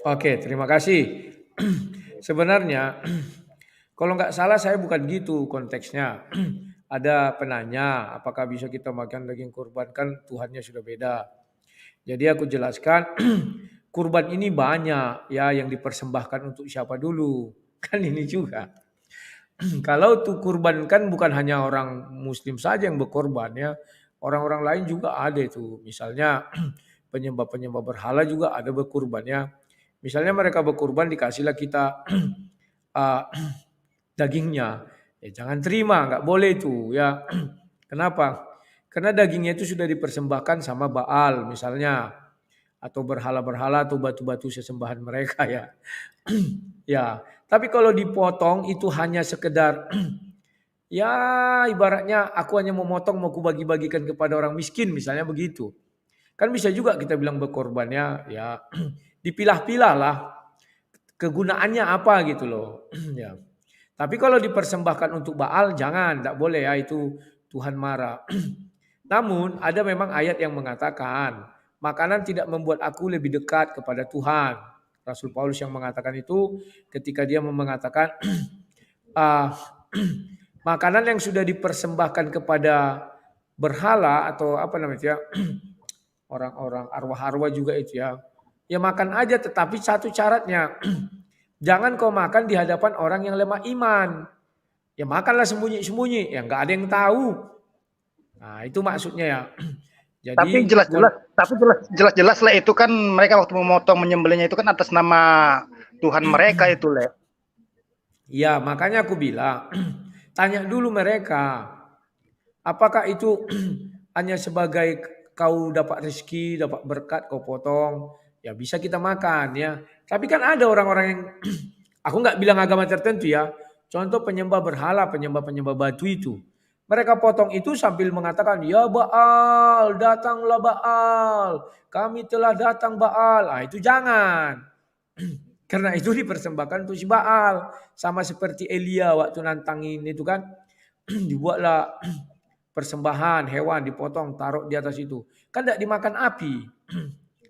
Speaker 1: Oke, terima kasih. Sebenarnya kalau nggak salah saya bukan gitu konteksnya. Ada penanya, apakah bisa kita makan daging kurban? Kan Tuhannya sudah beda. Jadi aku jelaskan, kurban ini banyak ya yang dipersembahkan untuk siapa dulu. Kan ini juga. Kalau tuh kurban kan bukan hanya orang muslim saja yang berkorban ya. Orang-orang lain juga ada itu. Misalnya penyembah-penyembah berhala juga ada berkurban ya. Misalnya mereka berkurban dikasihlah kita dagingnya. Ya jangan terima, nggak boleh itu ya. Kenapa? Karena dagingnya itu sudah dipersembahkan sama Baal misalnya. Atau berhala-berhala atau batu-batu sesembahan mereka ya. Ya, tapi kalau dipotong itu hanya sekedar ya ibaratnya aku hanya mau motong mau kubagi-bagikan kepada orang miskin misalnya begitu. Kan bisa juga kita bilang berkorbannya ya dipilah-pilah lah kegunaannya apa gitu loh. Ya. Tapi kalau dipersembahkan untuk Baal, jangan, tidak boleh ya, itu Tuhan marah. Namun ada memang ayat yang mengatakan, makanan tidak membuat aku lebih dekat kepada Tuhan. Rasul Paulus yang mengatakan itu ketika dia mengatakan, makanan yang sudah dipersembahkan kepada berhala atau apa namanya ya, orang-orang arwah-arwah juga itu ya. Ya makan aja, tetapi satu syaratnya, jangan kau makan di hadapan orang yang lemah iman. Ya makanlah sembunyi-sembunyi, ya nggak ada yang tahu. Nah itu maksudnya ya. Jadi
Speaker 4: Tapi jelas-jelas lah itu kan mereka waktu memotong menyembelihnya itu kan atas nama Tuhan mereka itu, Le.
Speaker 1: ya makanya aku bilang, tanya dulu mereka, apakah itu hanya sebagai kau dapat rezeki, dapat berkat, kau potong, ya bisa kita makan ya. Tapi kan ada orang-orang yang, aku nggak bilang agama tertentu ya, contoh penyembah berhala, penyembah batu itu. Mereka potong itu sambil mengatakan, ya Baal, datanglah Baal, kami telah datang Baal. Ah itu jangan. Karena itu dipersembahkan untuk si Baal. Sama seperti Elia waktu nantangin itu kan, dibuatlah persembahan hewan dipotong taruh di atas itu. Kan tidak dimakan api.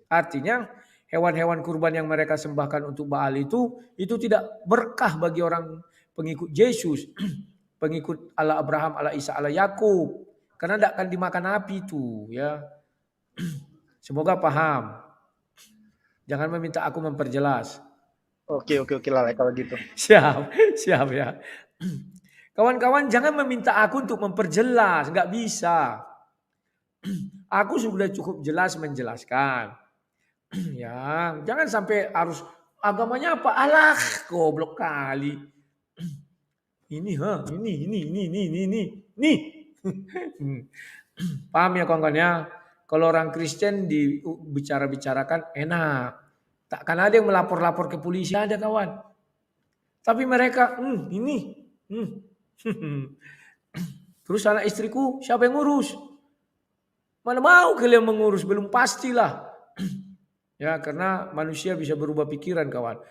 Speaker 1: Artinya hewan-hewan kurban yang mereka sembahkan untuk Baal itu tidak berkah bagi orang pengikut Yesus. Pengikut Allah Abraham, Allah Isa, Allah Yakub. Karena tidak akan dimakan api itu ya. Semoga paham. Jangan meminta aku memperjelas.
Speaker 4: Oke lah kalau gitu.
Speaker 1: Siap ya. Kawan-kawan jangan meminta aku untuk memperjelas, nggak bisa. Aku sudah cukup jelas menjelaskan. Ya, jangan sampai harus agamanya apa? Alah, goblok kali. Ini. Paham ya kawan-kawan ya? Kalau orang Kristen dibicara-bicarakan enak. Takkan ada yang melapor-lapor ke polisi ada kawan. Tapi mereka, ini. Terus anak istriku siapa yang ngurus? Mana mau kalian mengurus? Belum pastilah. Ya karena manusia bisa berubah pikiran kawan.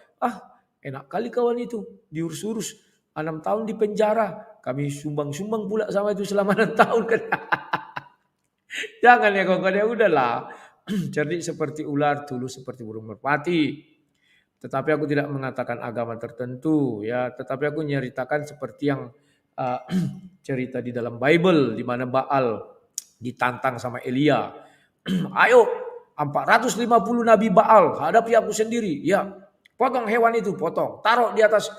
Speaker 1: Enak kali kawan itu diurus-urus. 6 tahun di penjara. Kami sumbang-sumbang pula sama itu selama 6 tahun. Jangan ya kawan-kawan ya udahlah. Cerdik seperti ular, tulus seperti burung merpati. Tetapi aku tidak mengatakan agama tertentu ya. Tetapi aku nyeritakan seperti yang cerita di dalam Bible. Di mana Baal ditantang sama Elia. Ayo 450 nabi Baal hadapi aku sendiri. Ya potong hewan itu, potong. Taruh di atas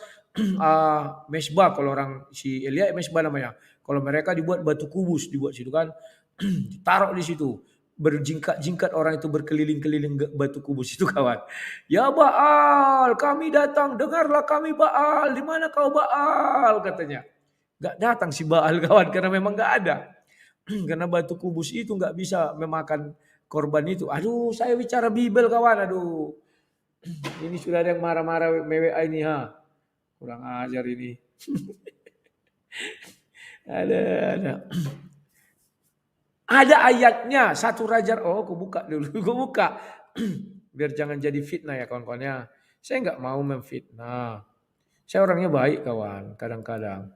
Speaker 1: mesbah, kalau orang si Elia mesbah namanya. Kalau mereka dibuat batu kubus, dibuat situ kan, ditaruh di situ. Berjingkat-jingkat orang itu berkeliling-keliling batu kubus itu kawan. Ya Baal, kami datang, dengarlah kami Baal. Di mana kau Baal katanya. Gak datang si Baal kawan karena memang gak ada. Karena batu kubus itu gak bisa memakan korban itu. Aduh, saya bicara Bible kawan, aduh. Ini sudah ada yang marah-marah mewa ini ha. Kurang ajar ini. Ada ayatnya. 1 Raja. Oh, aku buka dulu. Aku buka. Biar jangan jadi fitnah ya kawan-kawannya. Saya nggak mau memfitnah. Saya orangnya baik kawan. Kadang-kadang.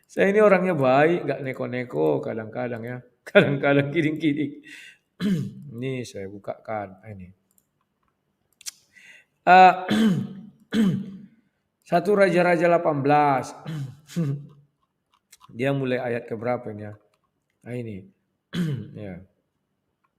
Speaker 1: Saya ini orangnya baik. Nggak neko-neko kadang-kadang ya. Kadang-kadang kidding-kidding. Ini saya bukakan. Ini. 1 Raja-Raja 18. Dia mulai ayat keberapa ini ya? Nah ini. Ya.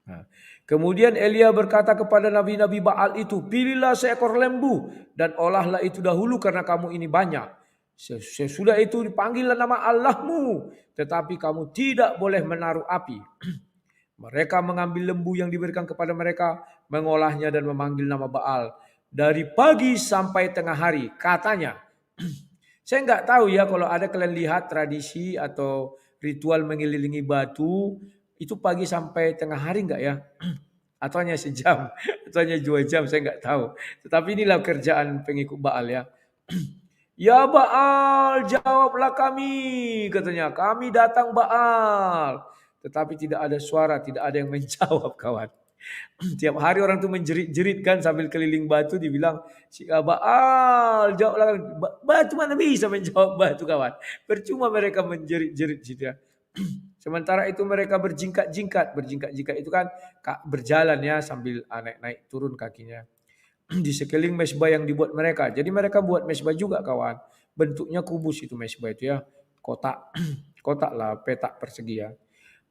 Speaker 1: Nah. Kemudian Elia berkata kepada nabi-nabi Baal itu, pilihlah seekor lembu dan olahlah itu dahulu karena kamu ini banyak. Sesudah itu dipanggillah nama Allahmu, tetapi kamu tidak boleh menaruh api. Mereka mengambil lembu yang diberikan kepada mereka, mengolahnya dan memanggil nama Baal. Dari pagi sampai tengah hari, katanya. Saya nggak tahu ya kalau ada kalian lihat tradisi atau ritual mengelilingi batu, itu pagi sampai tengah hari nggak ya? Atau hanya sejam, atau hanya 2 jam, saya nggak tahu. Tetapi inilah kerjaan pengikut Baal ya. Ya Baal, jawablah kami, katanya. Kami datang Baal. Tetapi tidak ada suara, tidak ada yang menjawab kawan. Tiap hari orang tuh menjerit-jerit kan sambil keliling batu dibilang si Baal jawablah. Batu mana bisa menjawab batu kawan. Percuma mereka menjerit-jerit gitu ya. Sementara itu mereka berjingkat-jingkat. Berjingkat-jingkat itu kan berjalan ya sambil naik-naik turun kakinya. Di sekeliling mesbah yang dibuat mereka. Jadi mereka buat mesbah juga kawan. Bentuknya kubus itu mesbah itu ya. Kotak. Kotak lah petak persegi ya.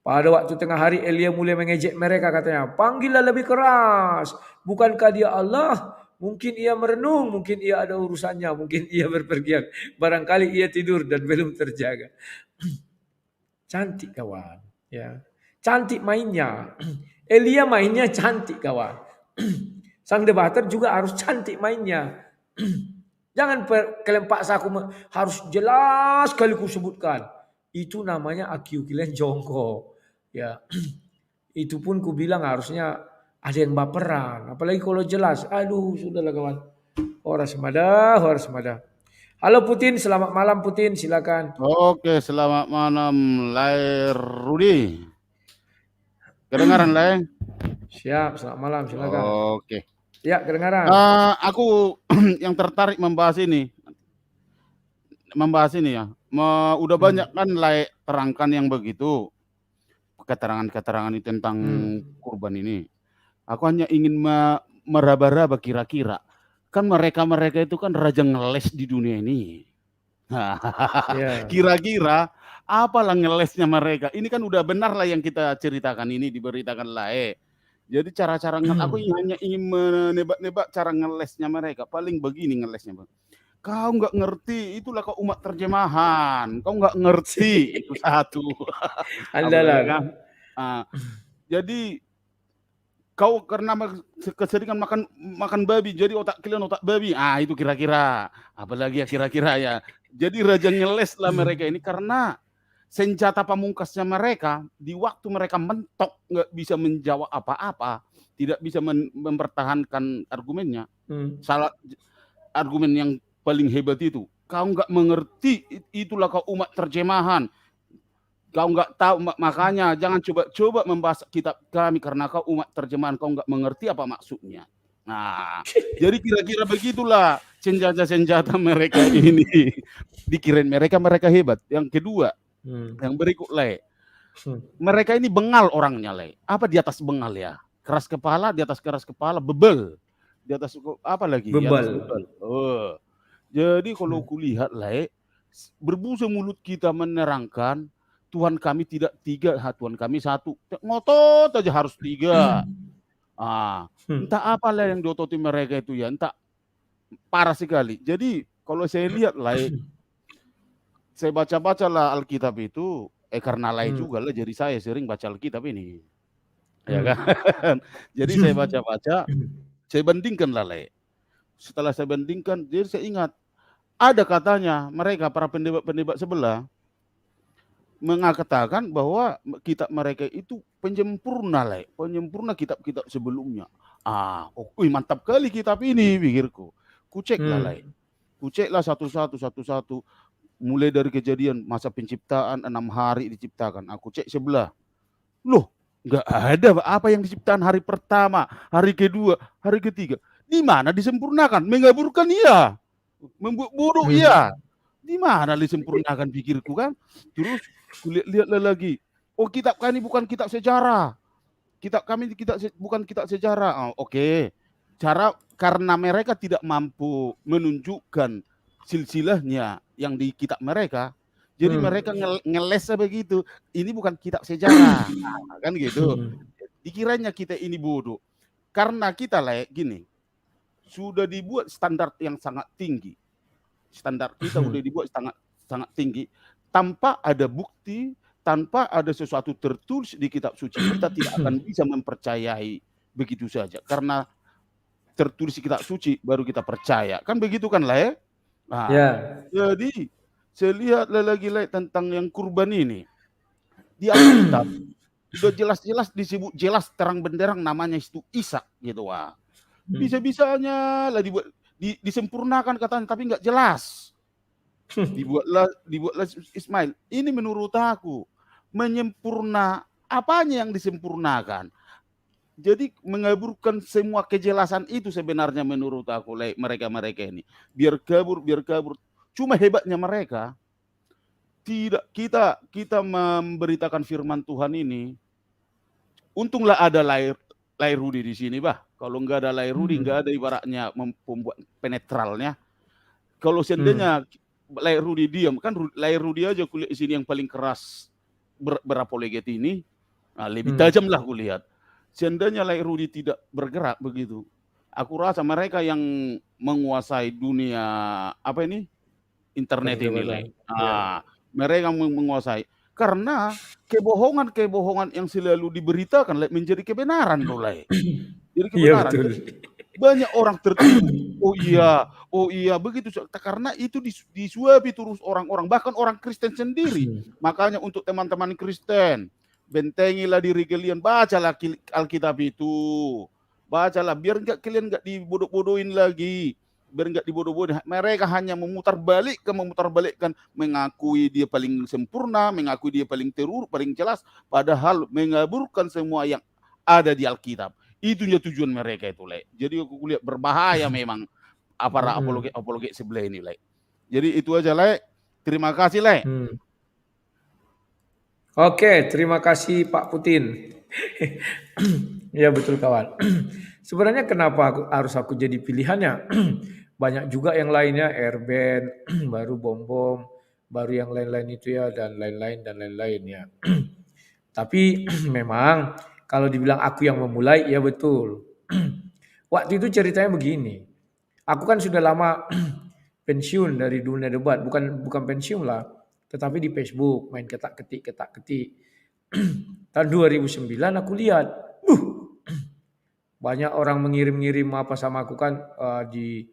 Speaker 1: Pada waktu tengah hari Elia mulai mengejek mereka katanya, panggillah lebih keras. Bukankah dia Allah? Mungkin ia merenung, mungkin ia ada urusannya, mungkin ia berpergian. Barangkali ia tidur dan belum terjaga. Cantik kawan. Ya, cantik mainnya. Elia mainnya cantik kawan. Sang debater juga harus cantik mainnya. Jangan kalian paksa aku harus jelas kali ku sebutkan. Itu namanya akiu kalian jongkok. Ya, itu pun ku bilang harusnya ada yang baperan. Apalagi kalau jelas. Aduh, sudahlah kawan. Horas semada. Halo Putin, selamat malam Putin, silakan.
Speaker 5: Oke, selamat malam, Lai Rudi. Kedengaran, Lai?
Speaker 1: Siap, selamat malam, silakan.
Speaker 5: Oke.
Speaker 1: Ya, kedengaran.
Speaker 5: Aku yang tertarik membahas ini ya. Udah banyak kan Lai terangkan yang begitu. Keterangan-keterangan itu tentang kurban ini. Aku hanya ingin meraba-raba kira-kira. Kan mereka itu kan raja ngeles di dunia ini. Kira-kira apalah ngelesnya mereka? Ini kan udah benar lah yang kita ceritakan ini diberitakan Lai. Jadi cara-cara aku hanya ingin menebak-nebak cara ngelesnya mereka. Paling begini ngelesnya, Bang. Kau nggak ngerti, itulah kau umat terjemahan. Kau nggak ngerti itu satu.
Speaker 1: Andalan.
Speaker 5: Jadi kau karena keseringan makan babi, jadi otak kalian otak babi. Itu kira-kira. Apalagi ya kira-kira ya. Jadi raja ngeles lah mereka ini karena senjata pamungkasnya mereka di waktu mereka mentok nggak bisa menjawab apa-apa, tidak bisa mempertahankan argumennya. Salah argumen yang paling hebat itu. Kau nggak mengerti, itulah kau umat terjemahan. Kau nggak tahu, makanya jangan coba-coba membahas kitab kami karena kau umat terjemahan, kau nggak mengerti apa maksudnya. Nah, jadi kira-kira begitulah senjata-senjata mereka ini. Dikirain mereka hebat. Yang kedua, yang berikut Le. Mereka ini bengal orangnya Le. Apa di atas bengal ya? Keras kepala, di atas keras kepala, bebel. Di atas apa lagi?
Speaker 1: Bebal.
Speaker 5: Jadi kalau kulihat Le, berbusa mulut kita menerangkan Tuhan kami tidak tiga, Tuhan kami satu. Ngotot aja harus tiga. Entah apalah yang diototi mereka itu ya, entah parah sekali. Jadi kalau saya lihat lah, saya baca-baca lah Alkitab itu, karena lain juga lah, jadi saya sering baca Alkitab ini, ya kan. Jadi saya baca-baca, saya bandingkan lah. Setelah saya bandingkan, jadi saya ingat ada katanya mereka para pendebat sebelah mengatakan bahwa kitab mereka itu penyempurna lah, penyempurna kitab-kitab sebelumnya. Mantap kali kitab ini, pikirku. Kucek lah, kuceklah satu-satu, mulai dari Kejadian masa penciptaan 6 hari diciptakan. Aku cek sebelah, loh, nggak ada apa yang diciptakan hari pertama, hari kedua, hari ketiga. Di mana disempurnakan? Mengaburkan iya, membuat buruk iya. Di mana disempurnakan, pikirku kan. Terus lihatlah lagi. Kitab kami bukan kitab sejarah. Kitab kami bukan kitab sejarah. Oke. Cara karena mereka tidak mampu menunjukkan silsilahnya yang di kitab mereka. Jadi mereka ngeles begitu. Ini bukan kitab sejarah. Kan gitu. Dikiranya kita ini bodoh. Karena kita lah gini. Sudah dibuat standar yang sangat tinggi. Standar kita udah dibuat sangat tinggi. Tanpa ada bukti, tanpa ada sesuatu tertulis di kitab suci, kita tidak akan bisa mempercayai begitu saja. Karena tertulis di kitab suci, baru kita percaya. Kan begitu kan lah ya? Jadi, saya lihat lagi tentang yang kurban ini. Di Alkitab, sudah jelas-jelas disebut jelas terang benderang namanya itu Ishak gitu. Bisa-bisanya lah dibuat, disempurnakan katanya, tapi nggak jelas. Dibuatlah Ismail. Ini menurut aku menyempurna, apanya yang disempurnakan? Jadi mengaburkan semua kejelasan itu sebenarnya menurut aku mereka ini. Biar kabur. Cuma hebatnya mereka tidak kita memberitakan firman Tuhan ini. Untunglah ada Lai Rudi di sini, bah. Kalau nggak ada Lai Rudi, nggak ada ibaratnya pembuat penetralnya. Kalau seandainya Lai Rudi diam, kan Lai Rudi aja kulihat di sini yang paling keras berapologet ini. Nah, lebih tajam lah kulihat. Seandainya Lai Rudi tidak bergerak begitu, aku rasa mereka yang menguasai dunia internet ini, mereka menguasai. Karena kebohongan yang selalu diberitakan menjadi kebenaran, jadi kebenaran. Banyak orang tertipu. Oh iya begitu, karena itu disuapi terus orang-orang, bahkan orang Kristen sendiri. Makanya untuk teman-teman Kristen, bentengilah diri kalian, bacalah Alkitab itu, bacalah biar kalian nggak dibodoh-bodohin lagi, biar nggak dibodoh-bodohin. Mereka hanya memutarbalikkan, mengakui dia paling sempurna, mengakui dia paling paling jelas, padahal mengaburkan semua yang ada di Alkitab. Itu tujuan mereka itu, Jadi aku lihat berbahaya memang aparat apologet sebelah ini, Jadi itu aja, Terima kasih,
Speaker 1: Oke, terima kasih Pak Putin. Ya betul kawan. Sebenarnya kenapa harus aku jadi pilihannya? Banyak juga yang lainnya, Airben, baru Bom, baru yang lain-lain itu ya, dan lain-lain ya. Tapi memang kalau dibilang aku yang memulai, ya betul. Waktu itu ceritanya begini. Aku kan sudah lama pensiun dari dunia debat, bukan pensiun lah, tetapi di Facebook main ketak-ketik. Tahun 2009 aku lihat, banyak orang mengirim apa sama aku kan di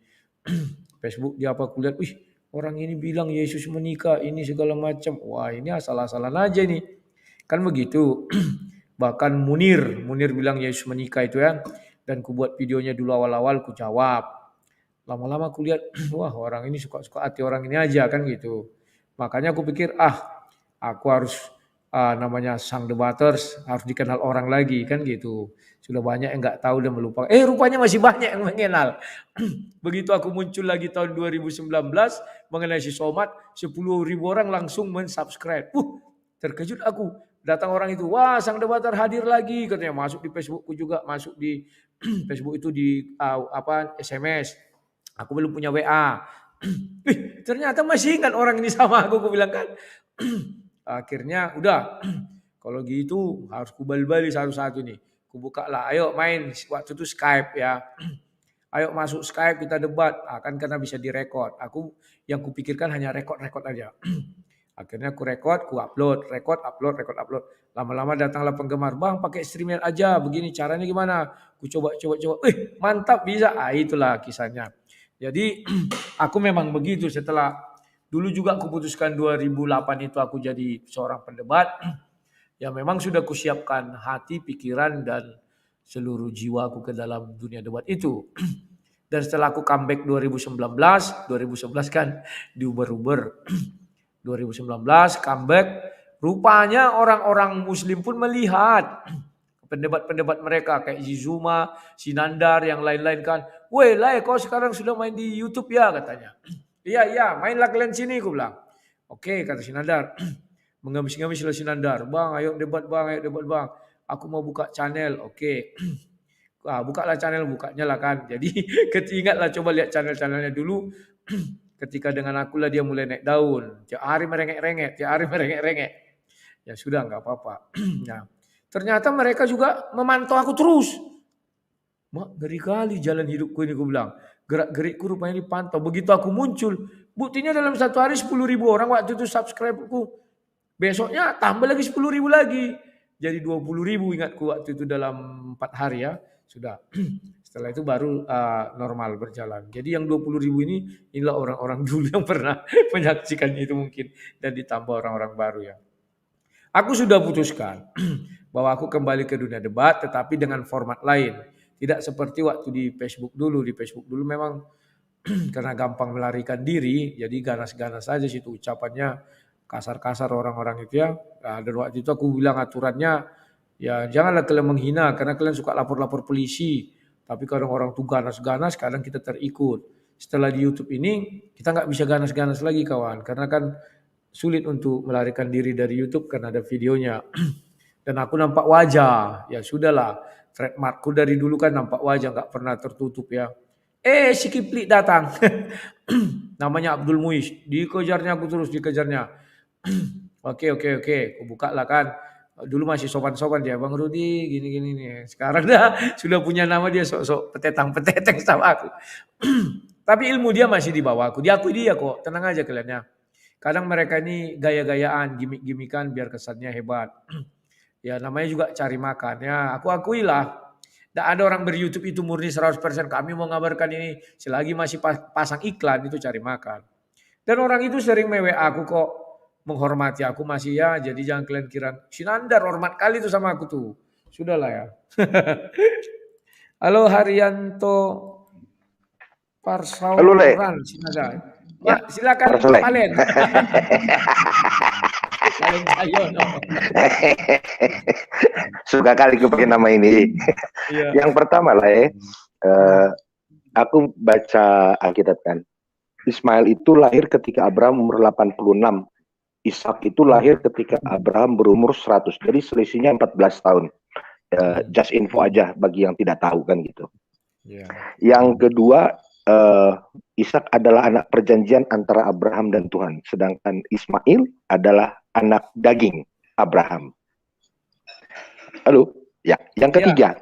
Speaker 1: Facebook, di apa aku lihat, orang ini bilang Yesus menikah, ini segala macam. Wah, ini asal-asalan aja nih. Kan begitu. Bahkan Munir bilang Yesus menikah itu ya. Dan ku buat videonya dulu awal-awal, ku jawab. Lama-lama aku lihat, wah orang ini suka-suka hati orang ini aja kan gitu. Makanya aku pikir, aku harus namanya sang debaters, harus dikenal orang lagi kan gitu. Sudah banyak yang nggak tahu dan melupakan. Rupanya masih banyak yang mengenal. Begitu aku muncul lagi tahun 2019 mengenai si Somad, 10.000 orang langsung mensubscribe. Terkejut aku. Datang orang itu, wah sang debater hadir lagi katanya, masuk di Facebookku juga, masuk di Facebook itu di SMS. Aku belum punya WA. Ternyata masih ingat orang ini sama aku bilang kan. Akhirnya udah, kalau gitu harus kubal-bali satu-satu nih. Kubuka lah, ayo main waktu itu Skype ya. Ayo masuk Skype kita debat, kan karena bisa direkod. Aku yang kupikirkan hanya rekod aja. Akhirnya aku rekod, ku upload. Lama-lama datanglah penggemar, bang pakai streamer aja, begini caranya gimana? Ku coba. Mantap bisa. Itulah kisahnya. Jadi aku memang begitu, setelah dulu juga aku putuskan 2008 itu aku jadi seorang pendebat. Ya memang sudah kusiapkan hati, pikiran, dan seluruh jiwaku ke dalam dunia debat itu. Dan setelah aku comeback 2011 kan diuber-uber. 2019 comeback, rupanya orang-orang muslim pun melihat pendebat-pendebat mereka kayak Zizuma, Sinandar, yang lain-lain kan. Weh, kau sekarang sudah main di YouTube ya katanya. Iya, mainlah kalian sini, aku bilang. Oke, kata Sinandar. Mengamis-ngamis lah Sinandar. Bang, ayo debat bang. Aku mau buka channel. Oke. Bukalah channel, bukanya lah kan. Jadi ketingatlah coba lihat channel-channelnya dulu. Ketika dengan akulah dia mulai naik daun. Tiap hari merengek-rengek. Ya sudah, nggak apa-apa. Nah, ternyata mereka juga memantau aku terus. Mak, ngeri kali jalan hidupku ini, aku bilang. Gerak-gerikku rupanya dipantau. Begitu aku muncul, buktinya dalam satu hari 10.000 orang waktu itu subscribe-ku. Besoknya tambah lagi 10.000 lagi. Jadi 20.000 ingatku waktu itu dalam 4 hari ya. Sudah. Setelah itu baru normal berjalan. Jadi yang 20.000 inilah orang-orang dulu yang pernah menyaksikan itu mungkin. Dan ditambah orang-orang baru ya. Aku sudah putuskan bahwa aku kembali ke dunia debat tetapi dengan format lain. Tidak seperti waktu di Facebook dulu. Di Facebook dulu memang karena gampang melarikan diri, jadi ganas-ganas saja situ ucapannya, kasar-kasar orang-orang itu ya. Dan waktu itu aku bilang aturannya Ya janganlah kalian menghina karena kalian suka lapor-lapor polisi. Tapi kadang orang tuh ganas-ganas, kadang kita terikut. Setelah di YouTube ini kita nggak bisa ganas-ganas lagi kawan, karena kan sulit untuk melarikan diri dari YouTube karena ada videonya. Dan aku nampak wajah, ya sudahlah. Trademarkku dari dulu kan nampak wajah, nggak pernah tertutup ya. Si Kipli datang. Namanya Abdul Muiz. Dikejarnya aku terus, dikejarnya. Oke. Aku buka lah kan. Dulu masih sopan-sopan dia, Bang Rudi, gini-gini nih. Sekarang dah sudah punya nama, dia sok-sok petetang-peteteng sama aku. Tapi ilmu dia masih di bawah aku. Diakui dia kok, tenang aja kalian ya. Kadang mereka ini gaya-gayaan, gimmick-gimmickan biar kesannya hebat. Ya namanya juga cari makan ya. Aku akuilah. Tidak ada orang ber-YouTube itu murni 100%. Kami mau ngabarkan ini. Selagi masih pasang iklan itu cari makan. Dan orang itu sering mewe aku kok. Menghormati aku masih ya. Jadi jangan kalian kira. Sinandar hormat kali itu sama aku tuh. Sudahlah ya. Halo Haryanto
Speaker 6: Halo, Le.
Speaker 1: Parsauran. Ya silakan Palen. Palen Cayono.
Speaker 6: Suka kali gue pakai nama ini.
Speaker 1: Iya.
Speaker 6: Yang pertama lah aku baca Alkitab kan. Ismail itu lahir ketika Abraham umur 86. Ishak itu lahir ketika Abraham berumur 100. Jadi selisihnya 14 tahun. Just info aja bagi yang tidak tahu kan gitu.
Speaker 1: Yeah.
Speaker 6: Yang kedua, Ishak adalah anak perjanjian antara Abraham dan Tuhan. Sedangkan Ismail adalah anak daging Abraham. Halo? Ya, yang ketiga.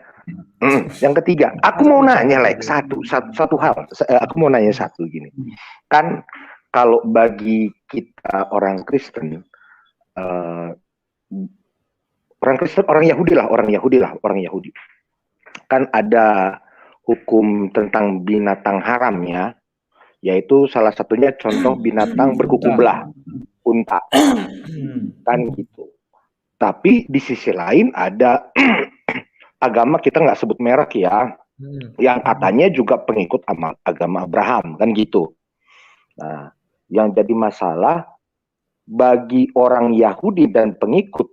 Speaker 6: Yang ketiga, aku mau nanya satu hal. Aku mau nanya satu gini. Kan kalau bagi kita orang Kristen, orang Yahudi. Kan ada hukum tentang binatang haram ya, yaitu salah satunya contoh binatang berkuku belah, unta. Kan gitu. Tapi di sisi lain ada agama, kita nggak sebut merek ya, yang katanya juga pengikut agama Abraham, kan gitu. Nah, yang jadi masalah bagi orang Yahudi dan pengikut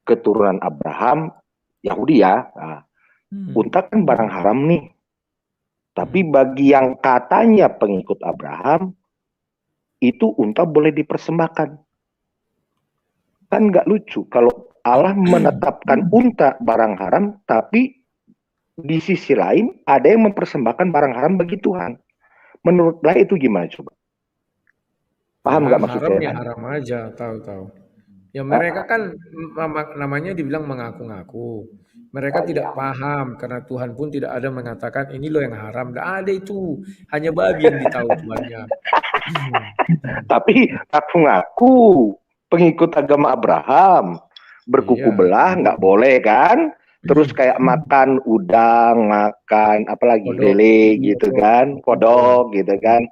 Speaker 6: keturunan Abraham, Yahudi ya, unta kan barang haram nih. Tapi bagi yang katanya pengikut Abraham, itu unta boleh dipersembahkan. Kan nggak lucu kalau Allah menetapkan unta barang haram, tapi di sisi lain ada yang mempersembahkan barang haram bagi Tuhan. Menurut saya itu gimana coba? Paham nggak maksud saya?
Speaker 1: Ya haram aja, tahu. Ya mereka kan namanya dibilang mengaku-ngaku. Mereka tidak paham karena Tuhan pun tidak ada mengatakan ini loh yang haram. Tidak ada itu, hanya babi yang ditahu Tuhannya.
Speaker 6: Tapi ngaku-ngaku pengikut agama Abraham, berkuku belah nggak boleh kan? Terus kayak makan udang, makan apalagi lele gitu kan, kodok gitu kan.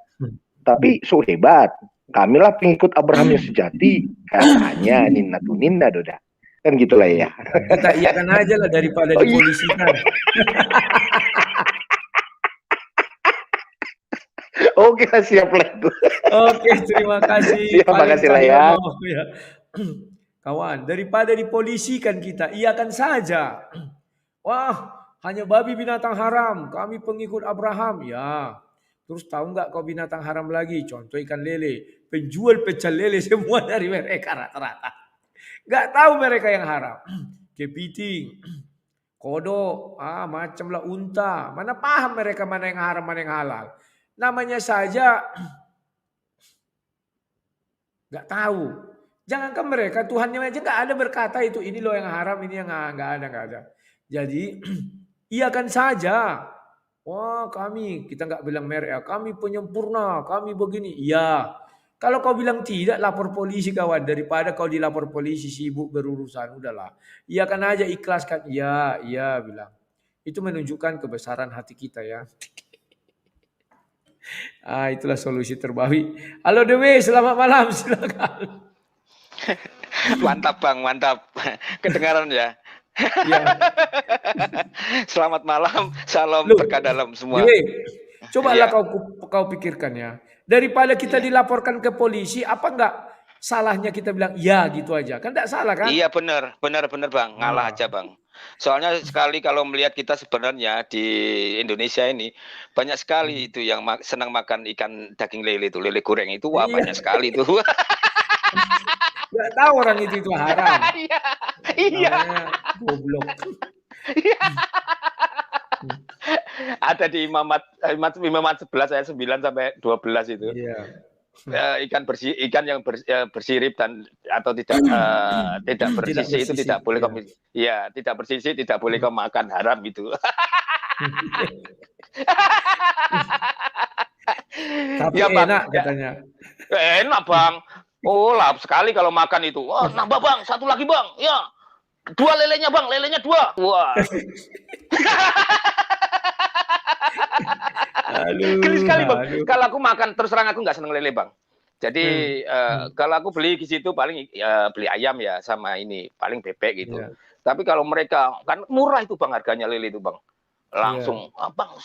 Speaker 6: Tapi so hebat. Kamilah pengikut Abraham yang sejati, katanya Nina Tuninda Doda. Kan gitulah ya.
Speaker 1: Kita iyakan aja lah daripada dipolisikan.
Speaker 6: Oke, siap lah itu.
Speaker 1: Oke, terima kasih.
Speaker 6: Siap, makasih lah ya.
Speaker 1: Kawan, daripada dipolisikan kita, iyakan saja. Wah, hanya babi binatang haram, kami pengikut Abraham. Ya, terus tahu nggak kau binatang haram lagi? Contoh ikan lele. Penjual pecel lele semua dari mereka rata-rata. Nggak tahu mereka yang haram. Kepiting, kodok, macam lah unta. Mana paham mereka mana yang haram, mana yang halal. Namanya saja nggak tahu. Jangankan mereka, Tuhannya aja nggak ada berkata itu. Ini loh yang haram, ini yang nggak ada. Jadi iyakan saja. Wah kita nggak bilang merek ya. Kami penyempurna, kami begini. Iya. Kalau kau bilang tidak, lapor polisi kawan. Daripada kau dilapor polisi sibuk berurusan, udahlah. Iyakan aja, ikhlaskan. Iya bilang. Itu menunjukkan kebesaran hati kita ya. Itulah solusi terbaik. Halo Dewi, selamat malam, silakan.
Speaker 7: Mantap Bang, mantap. Kedengaran ya.
Speaker 1: Ya.
Speaker 7: Selamat malam, salam berkah dalam semua.
Speaker 1: Dewi, cobalah kau pikirkan ya. Daripada kita dilaporkan ke polisi, apa enggak salahnya kita bilang ya gitu aja? Kan enggak salah kan?
Speaker 7: Iya benar Bang, ngalah aja Bang. Soalnya sekali kalau melihat kita sebenarnya di Indonesia ini banyak sekali itu yang senang makan ikan daging lele itu, lele goreng itu wah
Speaker 1: Iya.
Speaker 7: banyak sekali tuh.
Speaker 1: Nggak tahu orang itu haram.
Speaker 7: Iya. Iya.
Speaker 1: Namanya goblok.
Speaker 7: Ada di Imamat 11 ayat 9 sampai 12 itu.
Speaker 1: Iya.
Speaker 7: Ikan yang bersirip dan atau tidak tidak bersisi itu
Speaker 1: bersisi,
Speaker 7: tidak boleh
Speaker 1: iya.
Speaker 7: tidak bersisi tidak boleh kau makan, haram itu.
Speaker 1: Tapi
Speaker 7: Ya, Bang.
Speaker 1: enak katanya.
Speaker 7: Enak, Bang. Oh, lah sekali kalau makan itu. Oh, nambah, Bang. Satu lagi, Bang. Ya. 2 lelenya, Bang. Lelenya 2. Wah. Geli sekali, Bang. Kalau aku makan terus terang aku nggak seneng lele, Bang. Jadi kalau aku beli di situ paling beli ayam ya sama ini, paling bebek gitu.
Speaker 1: Iya.
Speaker 7: Tapi kalau mereka kan murah itu, Bang, harganya lele itu, Bang. Langsung, Bang,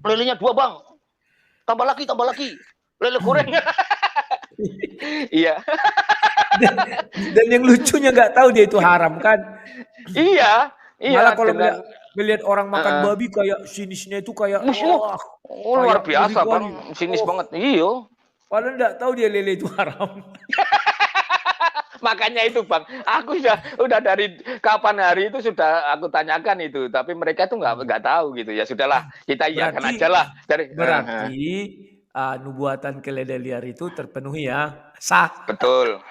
Speaker 7: lelenya 2, Bang. Tambah lagi. Lele goreng. Iya.
Speaker 1: Dan yang lucunya nggak tahu dia itu haram kan.
Speaker 7: Iya.
Speaker 1: Malah kalau melihat orang makan babi kayak sinisnya itu kayak
Speaker 7: luar biasa, Bang. Sinis banget. Iya.
Speaker 1: Padahal nggak tahu dia lele itu haram.
Speaker 7: Makanya itu, Bang, aku udah dari kapan hari itu sudah aku tanyakan itu, tapi mereka tuh nggak tahu gitu. Ya sudahlah, kita iyakan aja lah.
Speaker 1: Berarti nubuatan keledai liar itu terpenuhi ya, sah.
Speaker 7: Betul.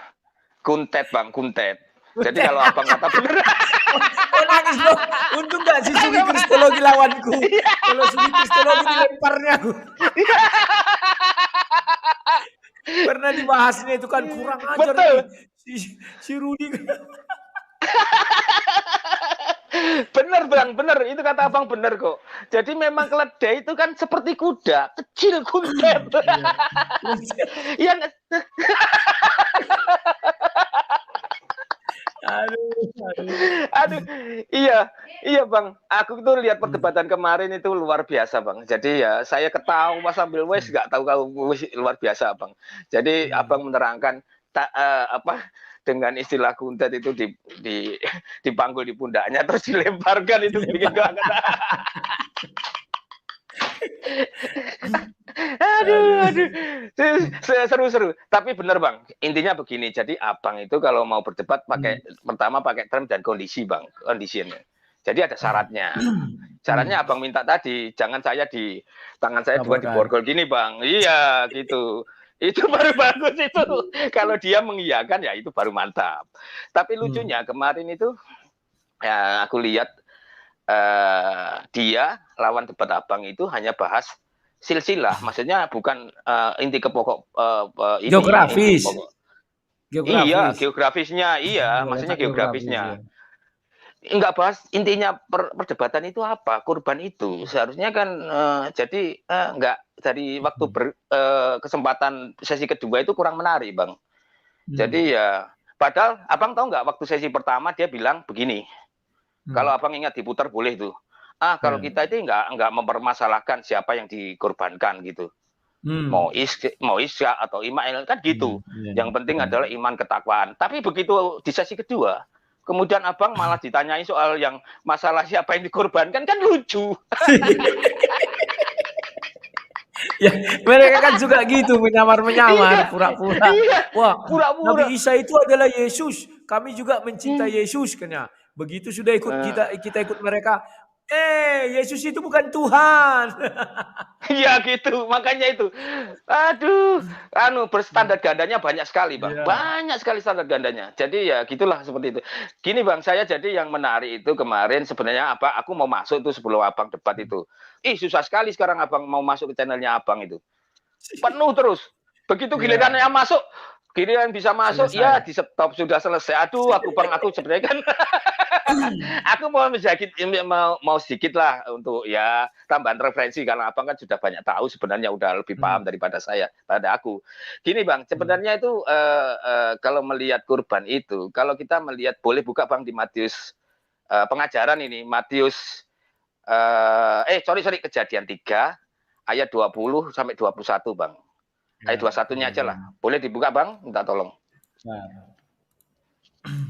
Speaker 7: Kuntet, Bang, kuntet. Jadi kalau Abang kata bener.
Speaker 1: Oh, nangis loh. Untung nggak si Sugi Kristologi lawanku. Kalau Sugi Kristologi dilemparnya aku. Pernah dibahasnya itu kan kurang ajar.
Speaker 7: Betul.
Speaker 1: Si Rudi.
Speaker 7: Bener, Bang, bener. Itu kata Abang bener kok. Jadi memang keledai itu kan seperti kuda, kecil kuntet. Iya. Aduh, iya, Bang. Aku tuh lihat perdebatan kemarin itu luar biasa, Bang. Jadi ya saya ketawa sambil nggak tahu luar biasa, Bang. Jadi Abang menerangkan dengan istilah kuntet itu dipanggul di pundaknya terus dilemparkan itu bikin banget. Aduh. Seru. Tapi bener, Bang. Intinya begini. Jadi Abang itu kalau mau berdebat pertama pakai term dan kondisi, Bang. Conditionnya. Jadi ada syaratnya. Syaratnya Abang minta tadi, jangan saya di tangan saya dua diborgol gini, Bang. Iya, gitu. Itu baru bagus itu. Kalau dia mengiyakan ya itu baru mantap. Tapi lucunya kemarin itu ya aku lihat dia lawan debat Abang itu hanya bahas silsilah, maksudnya bukan inti ke pokok
Speaker 1: geografis.
Speaker 7: Iya, geografisnya, maksudnya geografisnya. Enggak bahas intinya perdebatan itu apa, kurban itu. Seharusnya kan jadi enggak dari waktu kesempatan sesi kedua itu kurang menarik, Bang. Jadi ya padahal Abang tahu nggak waktu sesi pertama dia bilang begini. Kalau Abang ingat diputar boleh tuh. Kalau kita itu nggak mempermasalahkan siapa yang dikorbankan gitu. Mau Isya atau Imail kan gitu. Yang penting adalah iman ketakwaan. Tapi begitu di sesi kedua, kemudian Abang malah ditanyai soal yang masalah siapa yang dikorbankan, kan lucu.
Speaker 1: Ya, mereka kan juga gitu menyamar-menyamar, pura-pura. Wah,
Speaker 7: pura-pura.
Speaker 1: Nabi Isa itu adalah Yesus. Kami juga mencintai Yesus, kena. Begitu sudah kita ikut mereka, Yesus itu bukan Tuhan.
Speaker 7: Iya gitu, makanya itu. Aduh, berstandar gandanya banyak sekali, Bang.
Speaker 1: Yeah.
Speaker 7: Banyak sekali standar gandanya. Jadi ya gitulah seperti itu. Gini, Bang, saya jadi yang menarik itu kemarin sebenarnya aku mau masuk itu sebelum Abang debat itu. Susah sekali sekarang Abang mau masuk ke channelnya Abang itu. Penuh terus. Begitu gilirannya masuk, giliran bisa masuk, ya di stop sudah selesai. Aduh, aku sebenarnya kan aku mau sedikit lah untuk ya tambahan referensi karena Abang kan sudah banyak tahu sebenarnya udah lebih paham daripada aku. Gini, Bang, sebenarnya itu kalau melihat kurban itu, kalau kita melihat boleh buka, Bang, di Matius pengajaran ini Matius Kejadian 3 ayat 20 sampai 21, Bang. Ayat 21-nya aja lah. Boleh dibuka, Bang? Minta tolong.
Speaker 1: Nah,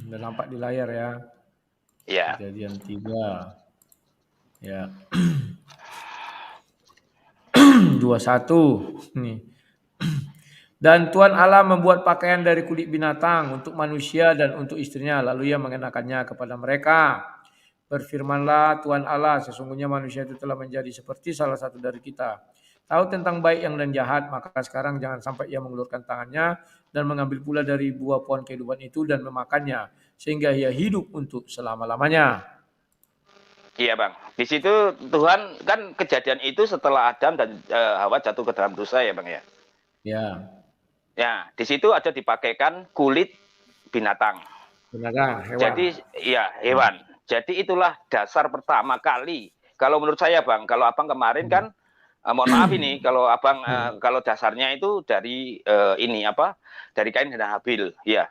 Speaker 1: udah nampak di layar ya.
Speaker 7: Ya.
Speaker 1: Kejadian 3. Ya. 21 nih. Dan Tuhan Allah membuat pakaian dari kulit binatang untuk manusia dan untuk istrinya, lalu ia mengenakannya kepada mereka. Berfirmanlah Tuhan Allah, sesungguhnya manusia itu telah menjadi seperti salah satu dari kita. Tahu tentang baik yang dan jahat, maka sekarang jangan sampai ia mengulurkan tangannya dan mengambil pula dari buah pohon kehidupan itu dan memakannya, sehingga ia hidup untuk selama-lamanya.
Speaker 7: Iya Bang, di situ Tuhan kan kejadian itu setelah Adam dan Hawa jatuh ke dalam dosa ya Bang ya.
Speaker 1: Ya.
Speaker 7: Ya, di situ ada dipakaikan kulit binatang.
Speaker 1: Binatang, hewan.
Speaker 7: Jadi ya hewan. Jadi itulah dasar pertama kali. Kalau menurut saya Bang, kalau Abang kemarin kan mohon maaf ini kalau Abang kalau dasarnya itu dari ini apa? Dari Kain dan Habil, ya.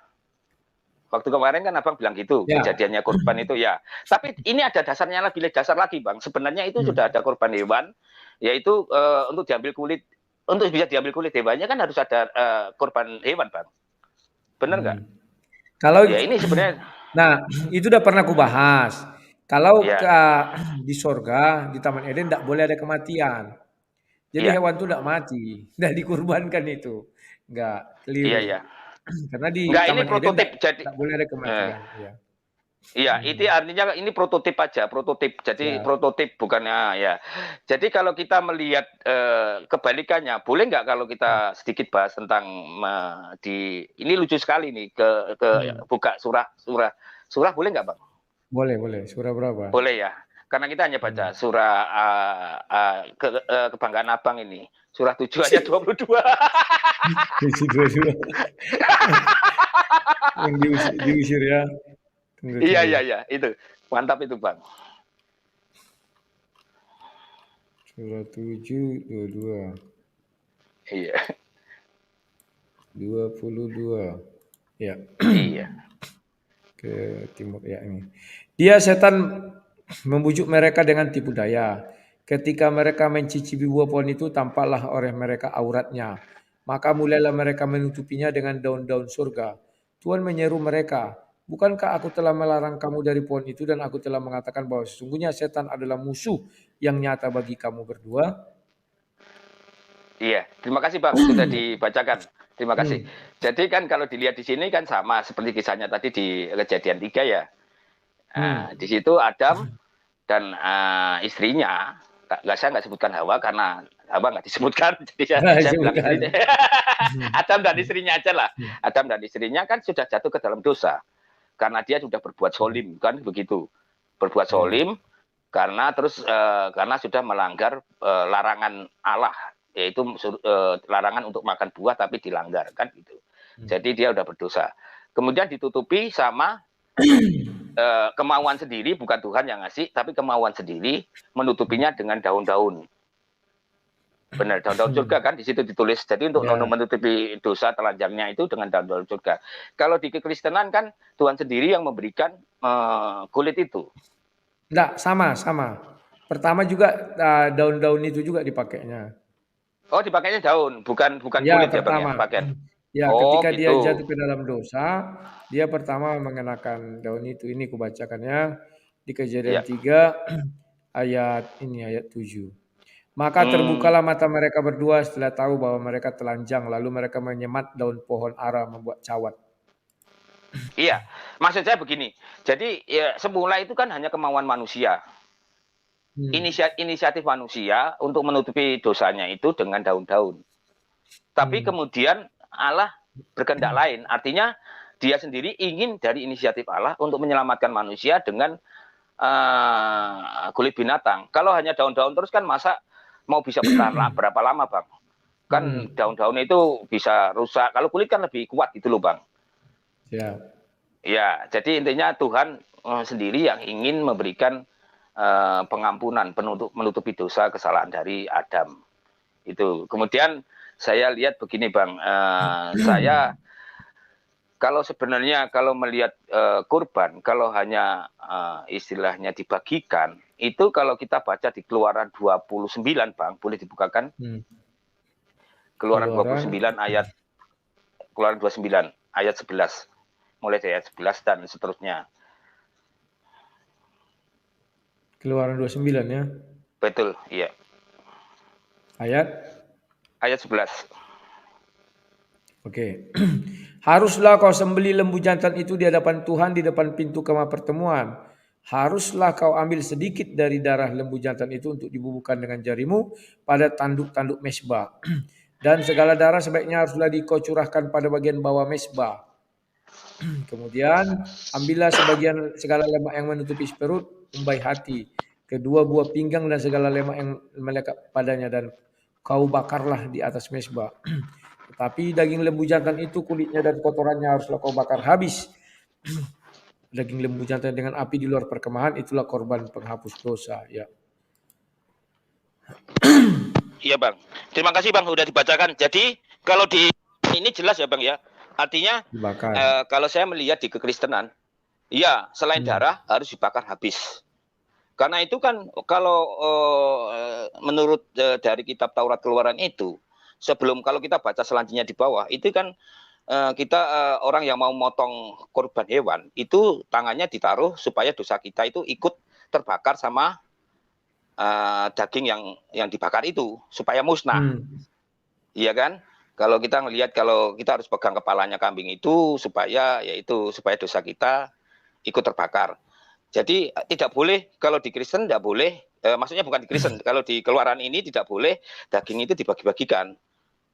Speaker 7: Waktu kemarin kan Abang bilang gitu,
Speaker 1: Ya.
Speaker 7: kejadiannya korban itu ya. Tapi ini ada dasarnya lebih dasar lagi Bang. Sebenarnya itu sudah ada korban hewan, yaitu untuk diambil kulit, untuk bisa diambil kulit hewannya kan harus ada korban hewan Bang. Benar nggak?
Speaker 1: Kalau
Speaker 7: ya ini sebenarnya.
Speaker 1: Nah, itu udah pernah aku bahas. Kalau
Speaker 7: Ya.
Speaker 1: di sorga, di Taman Eden tidak boleh ada kematian. Jadi
Speaker 7: Ya.
Speaker 1: hewan itu tidak mati, tidak dikurbankan itu, nggak keliru.
Speaker 7: Iya, ya.
Speaker 1: Karena di
Speaker 7: Nggak,
Speaker 1: Taman
Speaker 7: ini prototip,
Speaker 1: Eden
Speaker 7: jadi
Speaker 1: tidak boleh ada kematian. Ya.
Speaker 7: Iya, itu artinya ini prototip aja, prototip. Jadi
Speaker 1: Ya.
Speaker 7: prototip bukannya ya. Jadi kalau kita melihat kebalikannya, boleh nggak kalau kita sedikit bahas tentang ini lucu sekali nih ke buka surah boleh nggak Bang?
Speaker 1: Boleh. Surah berapa?
Speaker 7: Boleh ya. Karena kita hanya baca surah kebanggaan Abang ini. Surah 7 ayat 22.
Speaker 1: Yang diusir ya.
Speaker 7: Iya, itu. Mantap itu, Bang.
Speaker 1: Surah 7, 22.
Speaker 7: Iya.
Speaker 1: 22. Ya.
Speaker 7: Iya.
Speaker 1: Ke timur ya ini. Dia setan membujuk mereka dengan tipu daya. Ketika mereka mencicipi buah pohon itu, tampaklah oleh mereka auratnya. Maka mulailah mereka menutupinya dengan daun-daun surga. Tuhan menyeru mereka, bukankah aku telah melarang kamu dari pohon itu dan aku telah mengatakan bahwa sesungguhnya setan adalah musuh yang nyata bagi kamu berdua?
Speaker 7: Iya, terima kasih Bang sudah dibacakan. Terima kasih. Jadi kan kalau dilihat di sini kan sama seperti kisahnya tadi di kejadian 3 ya. Di situ Adam dan istrinya, saya nggak sebutkan Hawa karena Hawa nggak disebutkan, jadi saya bilang istrinya. Adam dan istrinya aja lah. Adam dan istrinya kan sudah jatuh ke dalam dosa karena dia sudah berbuat solim kan begitu, berbuat solim karena sudah melanggar larangan Allah, yaitu larangan untuk makan buah tapi dilanggar kan gitu. Jadi dia udah berdosa. Kemudian ditutupi sama kemauan sendiri, bukan Tuhan yang ngasih, tapi kemauan sendiri menutupinya dengan daun-daun. Benar, daun-daun surga kan di situ ditulis. Jadi untuk menutupi dosa telanjangnya itu dengan daun-daun surga. Kalau di kekristenan kan Tuhan sendiri yang memberikan kulit itu.
Speaker 1: Enggak, sama. Pertama juga daun-daun itu juga dipakainya.
Speaker 7: Oh, dipakainya daun, bukan
Speaker 1: Ya,
Speaker 7: kulit
Speaker 1: pertama.
Speaker 7: ya Bang ya,
Speaker 1: Ya,
Speaker 7: oh,
Speaker 1: ketika
Speaker 7: gitu.
Speaker 1: dia jatuh ke dalam dosa, dia pertama mengenakan daun itu. Ini kubacakannya di Kejadian 3 ayat 7. Maka terbukalah mata mereka berdua setelah tahu bahwa mereka telanjang, lalu mereka menyemat daun pohon ara membuat cawat.
Speaker 7: Iya, maksud saya begini. Jadi ya, semula itu kan hanya kemauan manusia. Inisiatif manusia untuk menutupi dosanya itu dengan daun-daun. Tapi kemudian Allah berkehendak lain. Artinya dia sendiri ingin dari inisiatif Allah untuk menyelamatkan manusia dengan kulit binatang. Kalau hanya daun-daun terus kan masa mau bisa bertahan berapa lama Bang? Kan daun-daun itu bisa rusak. Kalau kulit kan lebih kuat gitu loh Bang. Ya, jadi intinya Tuhan sendiri yang ingin memberikan pengampunan, menutupi dosa kesalahan dari Adam. Itu. Kemudian saya lihat begini Bang, saya kalau sebenarnya kalau melihat kurban, kalau hanya istilahnya dibagikan, itu kalau kita baca di Keluaran 29 Bang, boleh dibukakan? Keluaran 29 ayat Keluaran 29 ayat 11. Mulai dari ayat 11 dan seterusnya.
Speaker 1: Keluaran 29 ya.
Speaker 7: Betul, iya.
Speaker 1: Ayat
Speaker 7: 11.
Speaker 1: Oke. Haruslah kau sembelih lembu jantan itu di hadapan Tuhan di depan pintu kemah pertemuan. Haruslah kau ambil sedikit dari darah lembu jantan itu untuk dibubuhkan dengan jarimu pada tanduk-tanduk mesbah. Dan segala darah sebaiknya haruslah kau curahkan pada bagian bawah mesbah. Kemudian ambillah sebagian segala lemak yang menutupi perut, umbai hati, kedua buah pinggang dan segala lemak yang melekat padanya dan kau bakarlah di atas mesbah. Tetapi daging lembu jantan itu kulitnya dan kotorannya haruslah kau bakar habis. Daging lembu jantan dengan api di luar perkemahan itulah korban penghapus dosa. Ya.
Speaker 7: Iya Bang. Terima kasih Bang udah dibacakan. Jadi kalau di ini jelas ya Bang ya. Artinya kalau saya melihat di kekristenan, ya selain darah harus dibakar habis. Karena itu kan kalau menurut dari kitab Taurat Keluaran itu, sebelum kalau kita baca selanjutnya di bawah, itu kan kita orang yang mau motong korban hewan, itu tangannya ditaruh supaya dosa kita itu ikut terbakar sama daging yang dibakar itu, supaya musnah. Iya kan? Kalau kita ngelihat kalau kita harus pegang kepalanya kambing itu supaya dosa kita ikut terbakar. Jadi tidak boleh kalau di Kristen tidak boleh, maksudnya bukan di Kristen, kalau di Keluaran ini tidak boleh daging itu dibagi-bagikan.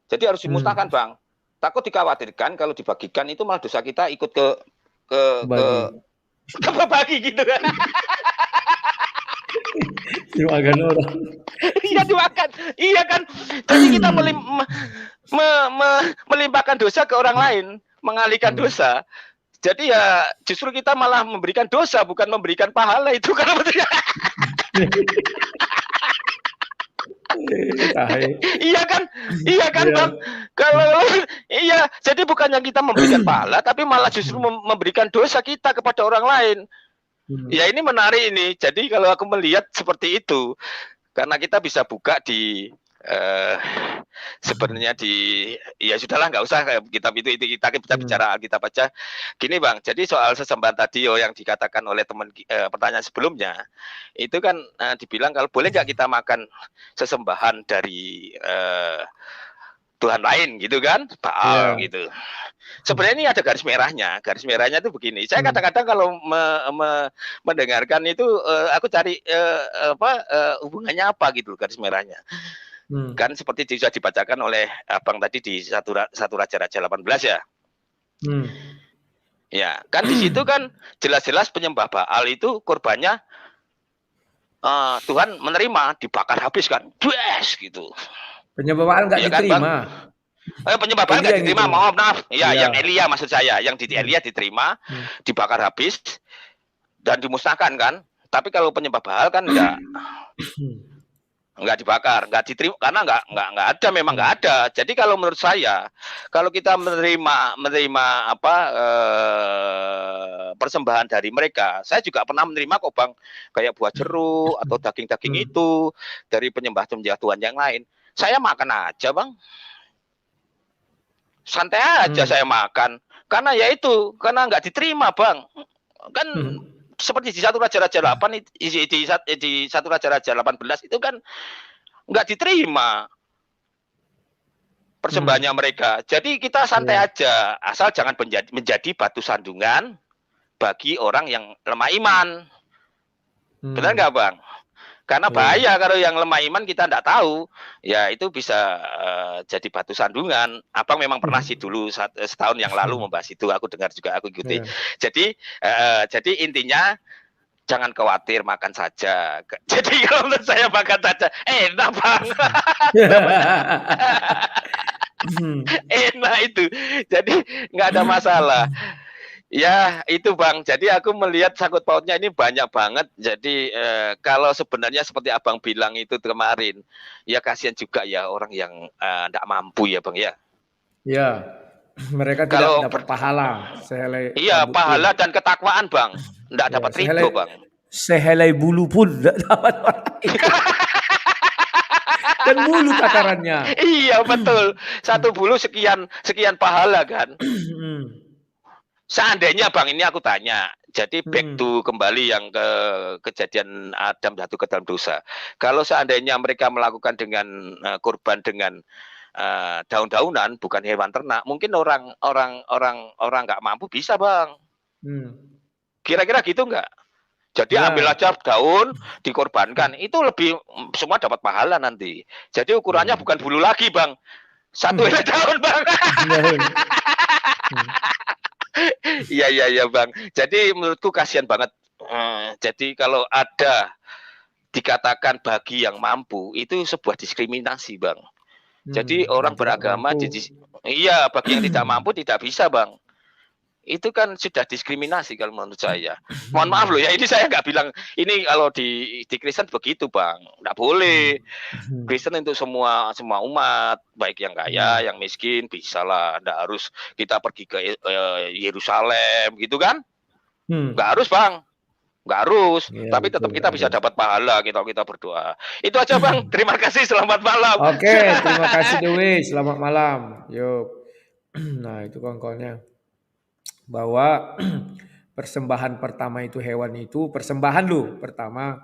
Speaker 7: Jadi harus dimusnahkan Bang. Takut dikhawatirkan kalau dibagikan itu malah dosa kita ikut ke bagi gitu kan.
Speaker 1: Dimakan orang.
Speaker 7: Iya dimakan. Iya kan. Jadi kita melimpahkan dosa ke orang lain, mengalihkan dosa. Jadi ya justru kita malah memberikan dosa bukan memberikan pahala itu kan betulnya. Iya kan Bang. Kalau iya, jadi bukannya kita memberikan pahala tapi malah justru memberikan dosa kita kepada orang lain. Ya ini menarik ini. Jadi kalau aku melihat seperti itu, karena kita bisa buka di sebenarnya ya sudahlah nggak usah kitab itu kita bicara Alkitab aja. Gini Bang, jadi soal sesembahan tadi yang dikatakan oleh teman pertanyaan sebelumnya, itu kan dibilang kalau boleh nggak kita makan sesembahan dari Tuhan lain gitu kan, Baal gitu. Sebenarnya ini ada garis merahnya. Garis merahnya itu begini. Saya kadang-kadang kalau mendengarkan itu aku cari hubungannya apa gitu garis merahnya. Kan seperti sudah dibacakan oleh Abang tadi di satu Raja-Raja 18 ya. Ya, kan di situ kan jelas-jelas penyembah Baal itu korbannya Tuhan menerima, dibakar habis kan. Yes gitu.
Speaker 1: Penyembah Baal enggak diterima.
Speaker 7: Penyembah Baal enggak diterima, maaf. Iya, yang Elia maksud saya, yang di Elia diterima, dibakar habis dan dimusnahkan kan. Tapi kalau penyembah Baal kan enggak dibakar, enggak diterima karena enggak ada, memang enggak ada. Jadi kalau menurut saya, kalau kita menerima persembahan dari mereka, saya juga pernah menerima kok Bang, kayak buah jeruk atau daging-daging itu dari penyembah Tuhan yang lain. Saya makan aja Bang. Santai aja saya makan. Karena ya itu, karena enggak diterima Bang. Kan seperti di satu Raja-Raja 8 di satu Raja-Raja 18 itu kan nggak diterima persembahannya mereka. Jadi kita santai aja, asal jangan menjadi batu sandungan bagi orang yang lemah iman. Benar nggak Bang? Karena bahaya kalau yang lemah iman kita nggak tahu, ya itu bisa jadi batu sandungan. Abang memang pernah sih dulu setahun yang lalu membahas itu, aku dengar juga, aku ikuti. Jadi intinya jangan khawatir, makan saja. Jadi kalau menurut saya makan saja, enak Bang. Enak itu, jadi nggak ada masalah. Ya itu Bang, jadi aku melihat sangkut pautnya ini banyak banget. Jadi kalau sebenarnya seperti Abang bilang itu kemarin, ya kasihan juga ya orang yang tidak mampu ya Bang ya.
Speaker 1: Ya, mereka tidak dapat pahala.
Speaker 7: Iya, pahala dan ketakwaan Bang, tidak dapat ridho Bang.
Speaker 1: Sehelai bulu pun tidak dapat. Dan bulu takarannya.
Speaker 7: Iya betul, satu bulu sekian pahala kan. Seandainya Bang, ini aku tanya, jadi back to kembali yang ke kejadian Adam jatuh ke dalam dosa. Kalau seandainya mereka melakukan dengan kurban dengan daun-daunan, bukan hewan ternak, mungkin orang nggak mampu bisa Bang. Kira-kira gitu nggak? Jadi ambil aja daun, dikorbankan, itu lebih semua dapat pahala nanti. Jadi ukurannya bukan bulu lagi Bang, satu helai daun Bang. Iya Bang. Jadi menurutku kasihan banget. Jadi kalau ada dikatakan bagi yang mampu, itu sebuah diskriminasi Bang. Jadi orang beragama, iya, bagi yang tidak mampu tidak bisa Bang. Itu kan sudah diskriminasi kalau menurut saya. Mohon maaf loh ya, ini saya nggak bilang, ini kalau di Kristen begitu Bang, nggak boleh. Kristen untuk semua umat, baik yang kaya, yang miskin, bisa lah. Nggak harus kita pergi ke Yerusalem gitu kan? Nggak harus Bang, nggak harus. Ya, tapi tetap kita bisa dapat pahala kita berdoa. Itu aja Bang, terima kasih, selamat malam.
Speaker 1: Oke, terima kasih Dewi, selamat malam. Yuk, nah itu kawan-kawannya. Bahwa persembahan pertama itu hewan itu persembahan loh pertama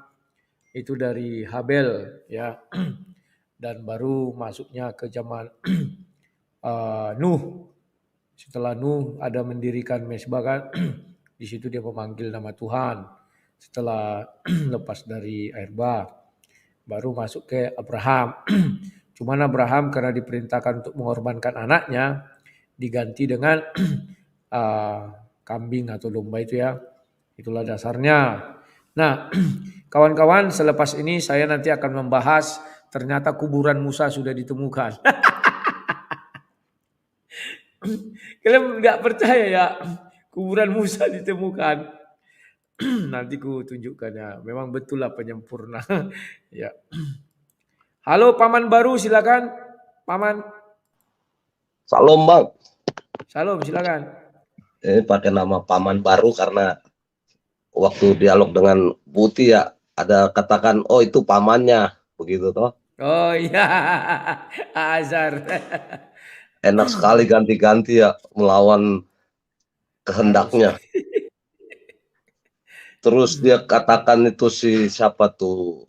Speaker 1: itu dari Habel ya, dan baru masuknya ke zaman Nuh. Setelah Nuh ada mendirikan mezbah kan, di situ dia memanggil nama Tuhan. Setelah lepas dari air bah, baru masuk ke Abraham. Cuman Abraham karena diperintahkan untuk mengorbankan anaknya, diganti dengan kambing atau domba itu ya. Itulah dasarnya. Nah, kawan-kawan, selepas ini saya nanti akan membahas ternyata kuburan Musa sudah ditemukan. Kalian nggak percaya ya, kuburan Musa ditemukan. Nanti ku tunjukkan ya. Memang betul lah penyempurna. Ya. Halo Paman Baru, silakan. Paman.
Speaker 8: Salam Bang.
Speaker 1: Salam, silakan.
Speaker 8: Ini pakai nama Paman Baru karena waktu dialog dengan Buti ya ada katakan oh itu pamannya begitu toh.
Speaker 1: Oh iya, Azhar.
Speaker 8: Enak sekali ganti-ganti ya melawan kehendaknya. Terus dia katakan itu si siapa tuh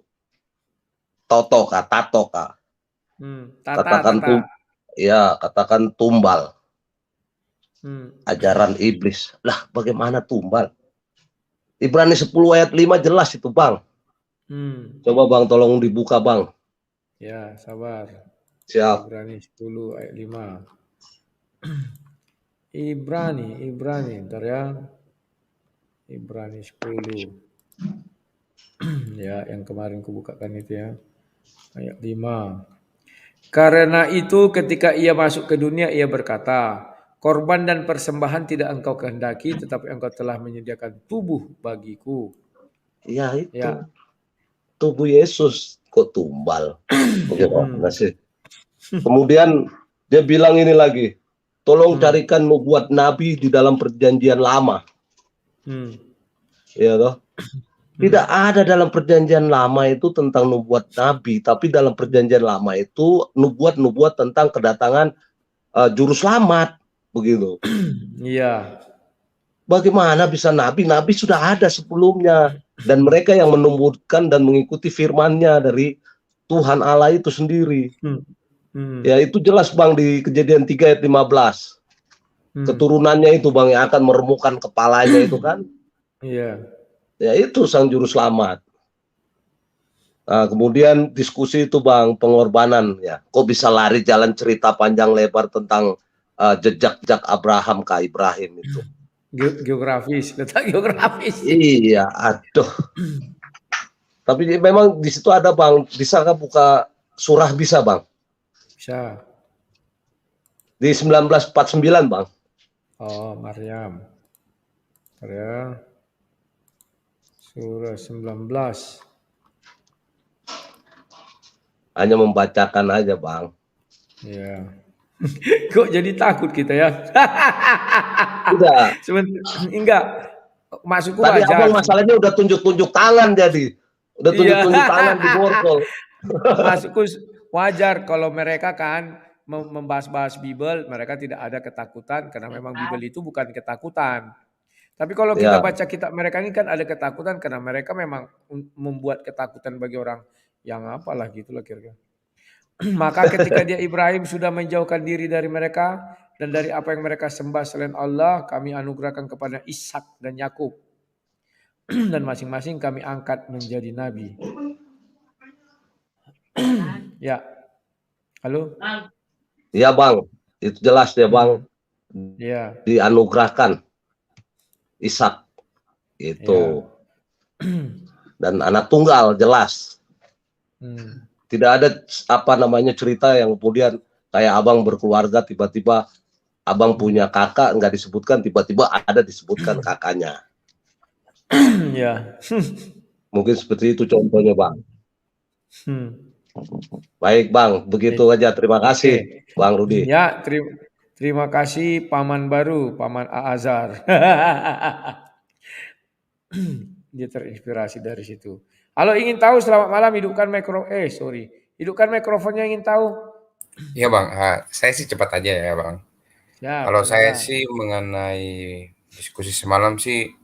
Speaker 8: Tato Kak. Katakan tumbal. Ajaran iblis. Lah bagaimana tumbal? Ibrani 10 ayat 5 jelas itu Bang. Coba Bang tolong dibuka Bang.
Speaker 1: Ya sabar.
Speaker 8: Siap.
Speaker 1: Ibrani 10 ayat 5. Ibrani ntar ya. Ibrani 10. Ya yang kemarin kubukakan itu ya. Ayat 5. Karena itu ketika ia masuk ke dunia ia berkata, korban dan persembahan tidak engkau kehendaki, tetapi engkau telah menyediakan tubuh bagiku.
Speaker 8: Ya itu. Ya. Tubuh Yesus kok tumbal. Kemudian dia bilang ini lagi, tolong carikan nubuat nabi di dalam perjanjian lama. Ya toh? Tidak ada dalam perjanjian lama itu tentang nubuat nabi, tapi dalam perjanjian lama itu nubuat tentang kedatangan juru selamat. Begitu.
Speaker 1: Iya.
Speaker 8: Bagaimana bisa nabi? Nabi sudah ada sebelumnya. Dan mereka yang menumbuhkan dan mengikuti firman-Nya dari Tuhan Allah itu sendiri. Ya itu jelas Bang di Kejadian 3 ayat 15. Keturunannya itu Bang yang akan meremukkan kepalanya itu kan.
Speaker 1: Iya.
Speaker 8: Ya itu sang juru selamat. Nah, kemudian diskusi itu Bang, pengorbanan ya. Kok bisa lari jalan cerita panjang lebar tentang jejak Abraham ke Ibrahim itu.
Speaker 1: Geografis, letak geografis.
Speaker 8: Iya, aduh. Tapi memang di situ ada Bang, bisa kan buka surah bisa Bang?
Speaker 1: Bisa.
Speaker 8: Di 1949 Bang.
Speaker 1: Oh, Maryam. Ya. Surah 19.
Speaker 8: Hanya membacakan aja Bang.
Speaker 1: Iya. Kok jadi takut kita ya?
Speaker 8: Tidak.
Speaker 1: Enggak. Maksudku
Speaker 8: tadi
Speaker 1: wajar.
Speaker 8: Abang masalahnya udah tunjuk-tunjuk tangan jadi. Udah tunjuk-tunjuk tangan di borgol.
Speaker 1: Maksudku wajar kalau mereka kan membahas-bahas Bible, mereka tidak ada ketakutan karena memang Bible itu bukan ketakutan. Tapi kalau kita baca kitab mereka ini kan ada ketakutan karena mereka memang membuat ketakutan bagi orang yang apalah gitulah kira-kira. Maka ketika dia Ibrahim sudah menjauhkan diri dari mereka dan dari apa yang mereka sembah selain Allah, kami anugerahkan kepada Ishak dan Yakub. Dan masing-masing kami angkat menjadi nabi. Ya. Halo?
Speaker 8: Iya Bang, itu jelas ya Bang.
Speaker 1: Ya.
Speaker 8: Dianugerahkan Ishak itu. Dan anak tunggal jelas. Tidak ada apa namanya cerita yang kemudian kayak abang berkeluarga tiba-tiba abang punya kakak nggak disebutkan, tiba-tiba ada disebutkan kakaknya.
Speaker 1: Ya.
Speaker 8: Mungkin seperti itu contohnya Bang. Baik Bang, begitu aja. Terima kasih Bang Rudi.
Speaker 1: Ya, terima kasih Paman baru, Paman Azhar. Dia terinspirasi dari situ. Kalau ingin tahu selamat malam, hidupkan mikrofonnya ingin tahu.
Speaker 9: Iya Bang, saya sih cepat aja ya Bang.
Speaker 1: Ya,
Speaker 9: Kalau saya sih mengenai diskusi semalam sih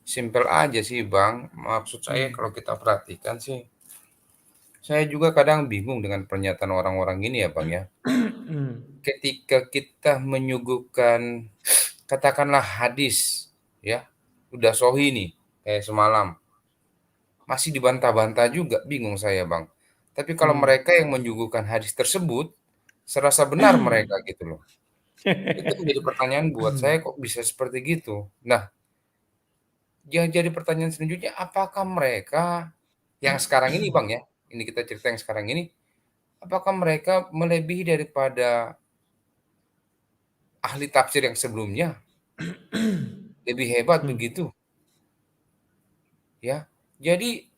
Speaker 9: simpel aja sih Bang. Maksud saya kalau kita perhatikan sih, saya juga kadang bingung dengan pernyataan orang-orang ini ya Bang ya. Ketika kita menyuguhkan katakanlah hadis ya, udah sahih nih kayak semalam. Masih dibantah-bantah juga, bingung saya Bang. Tapi kalau mereka yang menyuguhkan hadis tersebut, serasa benar mereka gitu loh. Itu menjadi pertanyaan buat saya, kok bisa seperti gitu. Nah, yang jadi pertanyaan selanjutnya, apakah mereka yang sekarang ini Bang ya, ini kita cerita yang sekarang ini, apakah mereka melebihi daripada ahli tafsir yang sebelumnya? Lebih hebat begitu? Ya, jadi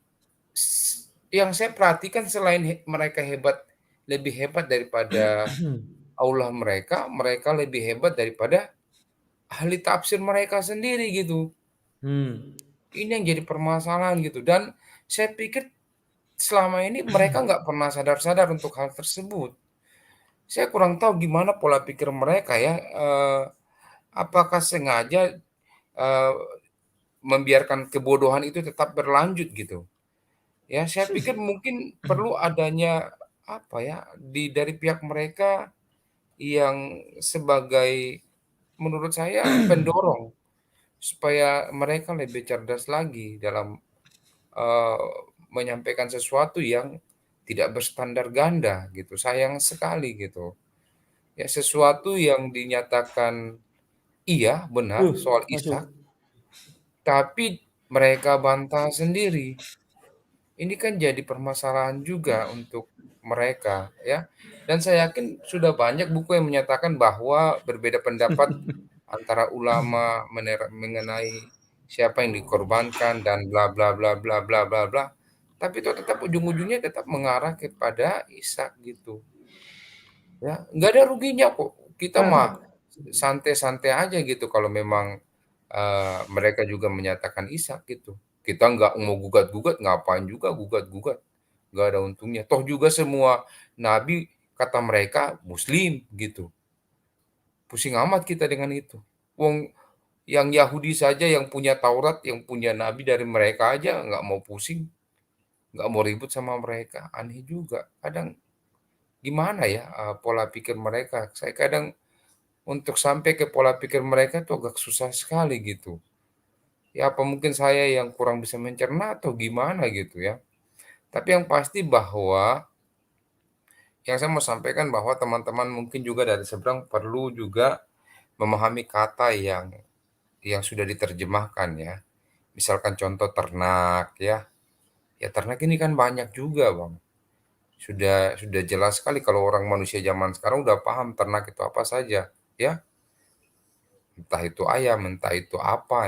Speaker 9: yang saya perhatikan selain mereka lebih hebat daripada Allah mereka lebih hebat daripada ahli tafsir mereka sendiri gitu. Ini yang jadi permasalahan gitu. Dan saya pikir selama ini mereka nggak pernah sadar-sadar untuk hal tersebut. Saya kurang tahu gimana pola pikir mereka ya. Apakah sengaja membiarkan kebodohan itu tetap berlanjut gitu. Ya, saya pikir mungkin perlu adanya apa ya dari pihak mereka yang sebagai menurut saya pendorong supaya mereka lebih cerdas lagi dalam menyampaikan sesuatu yang tidak berstandar ganda gitu. Sayang sekali gitu. Ya, sesuatu yang dinyatakan iya benar soal Ishak, tapi mereka bantah sendiri. Ini kan jadi permasalahan juga untuk mereka ya. Dan saya yakin sudah banyak buku yang menyatakan bahwa berbeda pendapat antara ulama mengenai siapa yang dikorbankan dan bla bla bla bla bla bla bla. Tapi itu tetap ujung-ujungnya tetap mengarah kepada Ishak gitu. Ya, nggak ada ruginya kok. Kita mah santai-santai aja gitu kalau memang mereka juga menyatakan Ishak gitu. Kita nggak mau gugat-gugat, ngapain juga gugat-gugat. Nggak ada untungnya. Toh juga semua nabi kata mereka muslim gitu. Pusing amat kita dengan itu. Wong yang Yahudi saja yang punya Taurat, yang punya nabi dari mereka aja nggak mau pusing. Nggak mau ribut sama mereka. Aneh juga. Kadang gimana ya pola pikir mereka. Saya kadang untuk sampai ke pola pikir mereka tuh agak susah sekali gitu. Ya apa mungkin saya yang kurang bisa mencerna atau gimana gitu ya. Tapi yang pasti bahwa yang saya mau sampaikan bahwa teman-teman mungkin juga dari seberang perlu juga memahami kata yang sudah diterjemahkan ya. Misalkan contoh ternak ya. Ya ternak ini kan banyak juga, Bang. Sudah jelas sekali kalau orang manusia zaman sekarang udah paham ternak itu apa saja, ya. Entah itu ayam, entah itu apa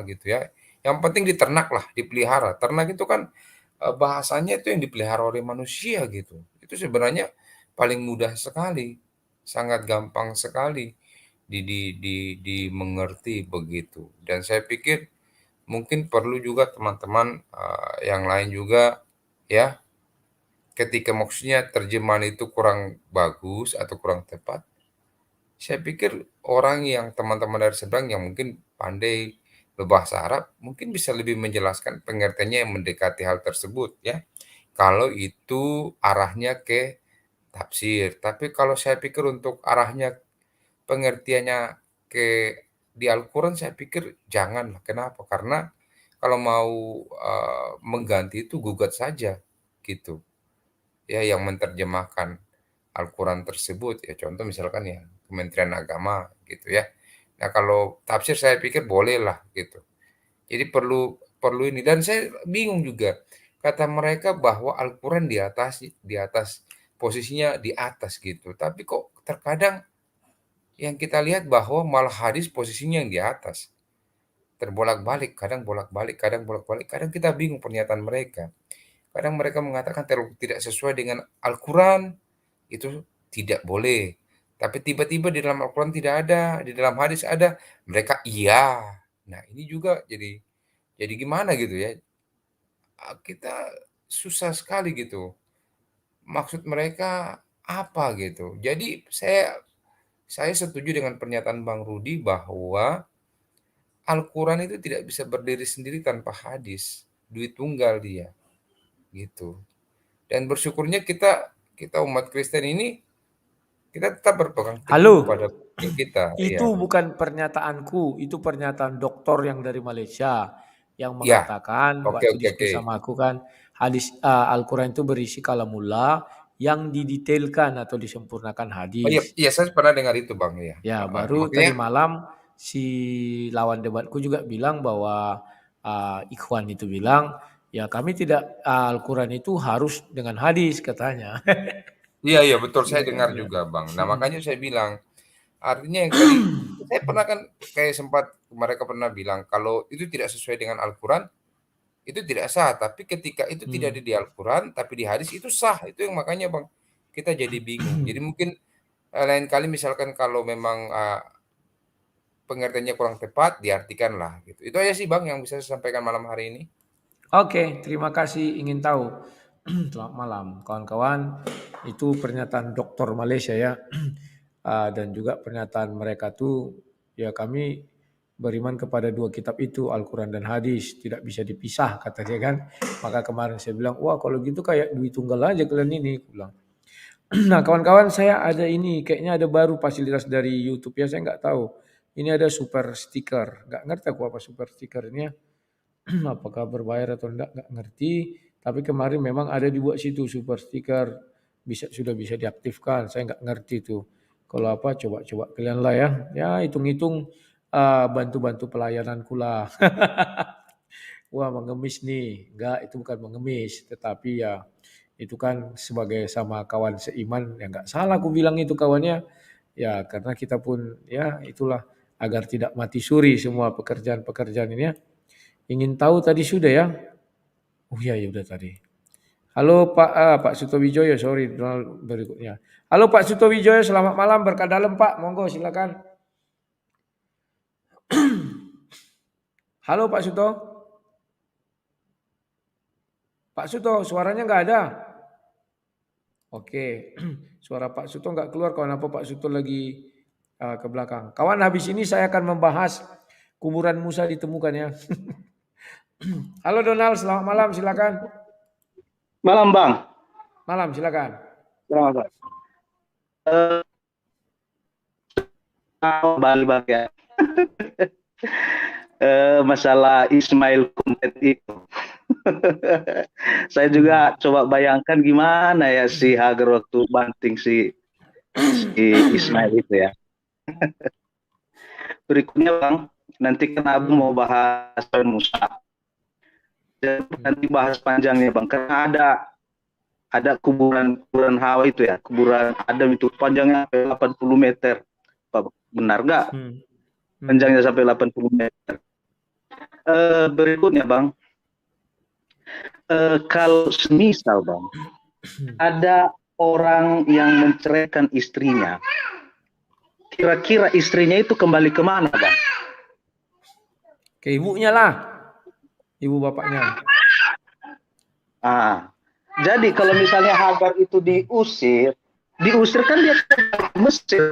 Speaker 9: gitu ya. Yang penting diternak lah, dipelihara. Ternak itu kan bahasanya itu yang dipelihara oleh manusia gitu. Itu sebenarnya paling mudah sekali, sangat gampang sekali dimengerti begitu. Dan saya pikir mungkin perlu juga teman-teman yang lain juga ya ketika maksudnya terjemahan itu kurang bagus atau kurang tepat, saya pikir orang yang teman-teman dari seberang yang mungkin pandai berbahasa Arab mungkin bisa lebih menjelaskan pengertiannya yang mendekati hal tersebut ya. Kalau itu arahnya ke tafsir. Tapi kalau saya pikir untuk arahnya pengertiannya ke di Al-Quran saya pikir janganlah. Kenapa? Karena kalau mau mengganti itu gugat saja gitu. Ya yang menerjemahkan Al-Quran tersebut ya contoh misalkan ya Kementerian Agama gitu ya. Nah kalau tafsir saya pikir bolehlah gitu. Jadi perlu ini dan saya bingung juga kata mereka bahwa Al-Quran di atas posisinya di atas gitu. Tapi kok terkadang yang kita lihat bahwa malah hadis posisinya yang di atas. Terbolak-balik, kadang bolak-balik, kadang bolak-balik, kadang kita bingung pernyataan mereka. Kadang mereka mengatakan tidak sesuai dengan Al-Quran, itu tidak boleh. Tapi tiba-tiba di dalam Al-Quran tidak ada, di dalam hadis ada, mereka iya. Nah ini juga jadi gimana gitu ya, kita susah sekali gitu. Maksud mereka apa gitu. Jadi saya setuju dengan pernyataan Bang Rudi bahwa Al-Quran itu tidak bisa berdiri sendiri tanpa hadis. Duit tunggal dia. Gitu. Dan bersyukurnya kita umat Kristen ini kita tetap berpegang teguh pada kita.
Speaker 1: Itu bukan pernyataanku, itu pernyataan doktor yang dari Malaysia yang mengatakan waktu diskusi sama aku kan hadis Al-Quran itu berisi kalamullah yang didetailkan atau disempurnakan hadis.
Speaker 9: Oh iya, saya pernah dengar itu Bang ya.
Speaker 1: Ya, baru tadi malam si lawan debatku juga bilang bahwa Ikhwan itu bilang ya kami tidak Al-Quran itu harus dengan hadis katanya.
Speaker 9: Iya betul saya dengar juga Bang. Nah makanya saya bilang artinya yang tadi saya pernah kan kayak sempat mereka pernah bilang kalau itu tidak sesuai dengan Al-Quran itu tidak sah. Tapi ketika itu tidak ada di Al-Quran tapi di hadis itu sah. Itu yang makanya Bang kita jadi bingung. Jadi mungkin lain kali misalkan kalau memang pengertiannya kurang tepat diartikanlah gitu. Itu aja sih Bang yang bisa saya sampaikan malam hari ini.
Speaker 1: Oke, terima kasih ingin tahu. Selamat malam kawan-kawan. Itu pernyataan doktor Malaysia ya. Dan juga pernyataan mereka tuh ya kami beriman kepada dua kitab itu Al-Quran dan hadis tidak bisa dipisah kata dia kan. Maka kemarin saya bilang wah kalau gitu kayak duit tunggal aja kalian ini. Aku bilang. Nah kawan-kawan saya ada ini kayaknya ada baru fasilitas dari YouTube ya saya nggak tahu. Ini ada super sticker. Nggak ngerti aku apa super sticker ini ya. Apakah berbayar atau enggak nggak ngerti. Tapi kemarin memang ada dibuat situ super sticker sudah bisa diaktifkan. Saya nggak ngerti tuh. Kalau apa coba kalian lah ya. Ya hitung-hitung bantu-bantu pelayananku lah. Wah mengemis nih. Enggak itu bukan mengemis. Tetapi ya itu kan sebagai sama kawan seiman. Ya enggak salah aku bilang itu kawannya. Ya karena kita pun ya itulah. Agar tidak mati suri semua pekerjaan-pekerjaan ini ya. Ingin tahu tadi sudah ya. Oh iya ya udah tadi. Halo Pak Suto Wijoyo, sorry berikutnya. Halo Pak Suto Wijoyo, selamat malam berkah dalam Pak, monggo silakan. Halo Pak Suto. Pak Suto, suaranya nggak ada. Oke, suara Pak Suto nggak keluar, kawan apa Pak Suto lagi ke belakang. Kawan habis ini saya akan membahas kuburan Musa ditemukan ya. Halo Donald, selamat malam silakan.
Speaker 10: Malam Bang.
Speaker 1: Malam silakan.
Speaker 10: Selamat Bang. Bang ya. Masalah Ismail Kumet itu. Saya juga coba bayangkan gimana ya si Hagar waktu banting si Ismail itu ya. Berikutnya Bang, nanti kan Abu mau bahas Musa. Nanti bahas panjangnya Bang, karena ada kuburan Hawa itu ya, kuburan Adam itu panjangnya sampai 80 meter. Benar nggak? Panjangnya sampai 80 meter. Berikutnya Bang, kalau semisal Bang, ada orang yang menceraikan istrinya, kira-kira istrinya itu kembali kemana Bang?
Speaker 1: Ke ibunya lah. Ibu bapaknya.
Speaker 10: Jadi kalau misalnya Hagar itu diusir kan dia ke Mesir.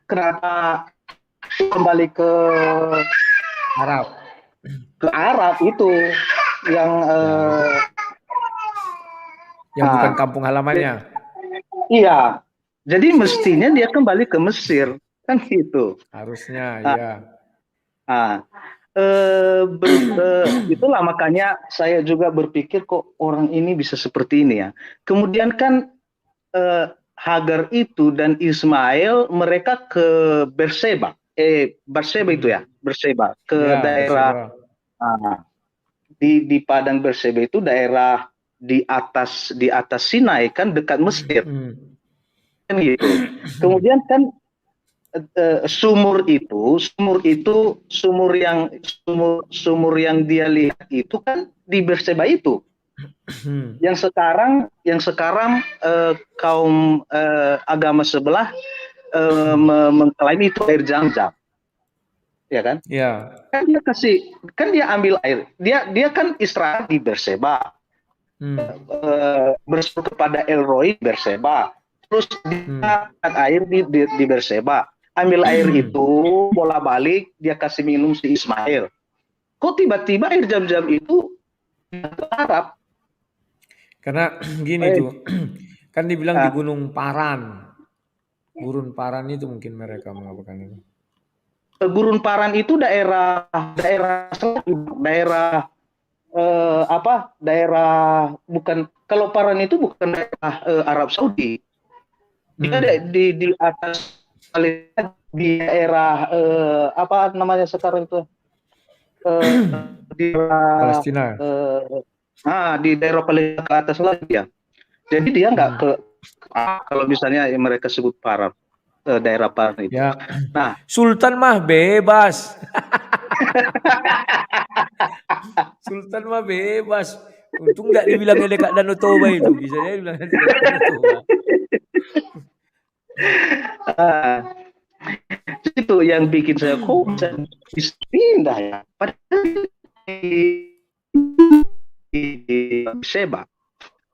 Speaker 10: Kenapa kembali ke
Speaker 1: Arab?
Speaker 10: Ke Arab itu yang
Speaker 1: yang bukan kampung halamannya.
Speaker 10: Iya. Jadi mestinya dia kembali ke Mesir, kan gitu.
Speaker 1: Harusnya, ya.
Speaker 10: Itulah makanya saya juga berpikir kok orang ini bisa seperti ini ya. Kemudian kan Hagar itu dan Ismail mereka ke Berseba. Berseba itu ya, Berseba ke daerah di padang Berseba itu daerah di atas Sinai kan dekat Mesir. Kan gitu. Kemudian kan sumur yang dia lihat itu kan di Berseba itu. Yang sekarang kaum agama sebelah mengklaim itu air Zam-Zam. Ya kan?
Speaker 1: Ya.
Speaker 10: Kan dia ambil air. Dia kan istirahat di Berseba. Berseru kepada El Roi Berseba. Terus dia air di Berseba. Ambil air itu, bola balik, dia kasih minum si Ismail. Kok tiba-tiba air Zam-Zam itu ke Arab?
Speaker 1: Karena gini tuh, kan dibilang di Gunung Paran. Gurun Paran itu mungkin mereka mengapakan itu.
Speaker 10: Gurun Paran itu daerah bukan, kalau Paran itu bukan daerah Arab Saudi. Dia di atas di daerah apa namanya sekarang itu di
Speaker 1: Palestina.
Speaker 10: Di daerah paling ke atas lagi ya. Jadi dia nggak ke kalau misalnya yang mereka sebut Paran, daerah Paran itu.
Speaker 1: Ya.
Speaker 10: Nah,
Speaker 1: Sultan mah bebas. Sultan mah bebas. Untung nggak dibilangnya dekat Danau Toba itu. Bisa jadi dibilangnya dekat Danau Toba.
Speaker 10: Itu yang bikin saya kok bisa pindah ya. Padahal di Sheba.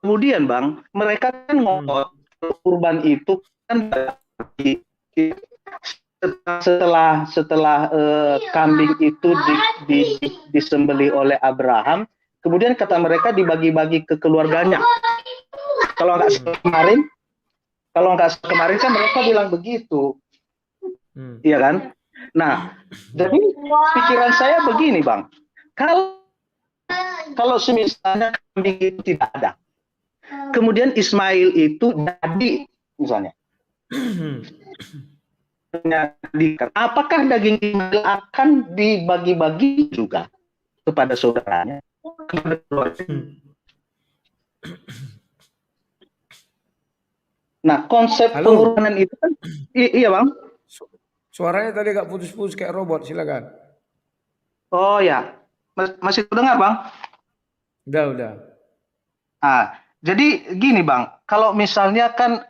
Speaker 10: Kemudian Bang, mereka kan ngomong kurban itu kan setelah kambing itu disembelih oleh Abraham, kemudian kata mereka dibagi-bagi ke keluarganya. Kalau nggak kemarin kan mereka bilang begitu, iya kan? Nah, jadi pikiran saya begini Bang, kalau misalnya kambing itu tidak ada, kemudian Ismail itu jadi misalnya, apakah daging Ismail akan dibagi-bagi juga kepada saudaranya? Nah, konsep pengorbanan itu kan, iya Bang.
Speaker 1: Suaranya tadi agak putus-putus kayak robot, silakan.
Speaker 10: Oh ya, masih terdengar Bang?
Speaker 1: Udah.
Speaker 10: Jadi gini Bang, kalau misalnya kan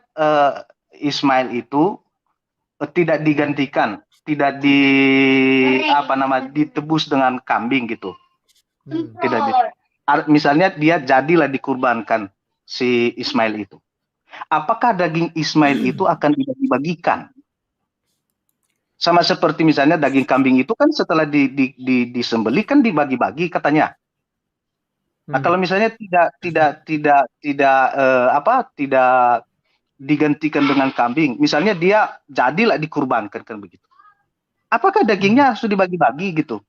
Speaker 10: Ismail itu tidak digantikan, tidak ditebus dengan kambing gitu. Misalnya dia jadilah dikurbankan si Ismail itu. Apakah daging Ismail itu akan dibagi-bagikan? Sama seperti misalnya daging kambing itu kan setelah disembelih kan dibagi-bagi katanya. Nah, kalau misalnya tidak digantikan dengan kambing, misalnya dia jadilah dikurbankan kan begitu. Apakah dagingnya harus dibagi-bagi gitu?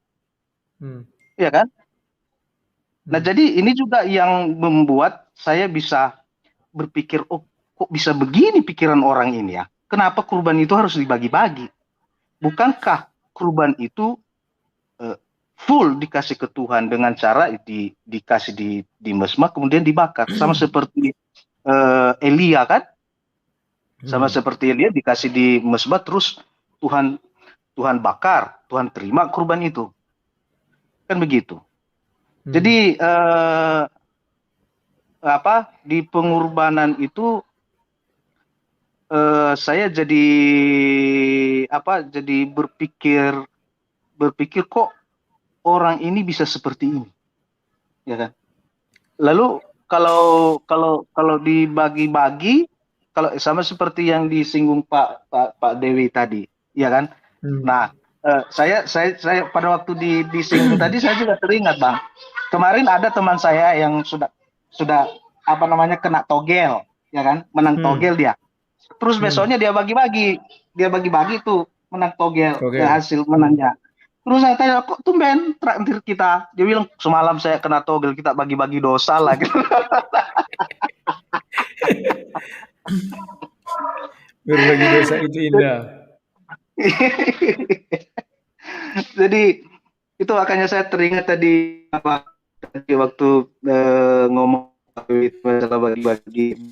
Speaker 10: Iya kan? Nah, jadi ini juga yang membuat saya bisa berpikir, oh kok bisa begini pikiran orang ini ya? Kenapa kurban itu harus dibagi-bagi? Bukankah kurban itu full dikasih ke Tuhan dengan cara dikasih di mesbah kemudian dibakar, sama seperti Elia kan? Sama seperti Elia dikasih di mesbah terus Tuhan bakar, Tuhan terima kurban itu. Kan begitu. Jadi di pengorbanan itu saya jadi berpikir kok orang ini bisa seperti ini, ya kan? Lalu kalau dibagi-bagi, kalau sama seperti yang disinggung Pak Dewi tadi, ya kan? Nah, saya pada waktu disinggung tadi saya juga teringat, Bang. Kemarin ada teman saya yang sudah apa namanya kena togel, ya kan? Menang togel dia. Terus besoknya dia bagi-bagi tuh menang togel ya, hasil menangnya. Terus saya tanya, kok tumben traktir kita? Dia bilang, semalam saya kena togel, kita bagi-bagi dosa lah. Gitu.
Speaker 1: Berbagi dosa itu indah.
Speaker 10: Jadi itu makanya saya teringat tadi waktu ngomong masalah bagi-bagi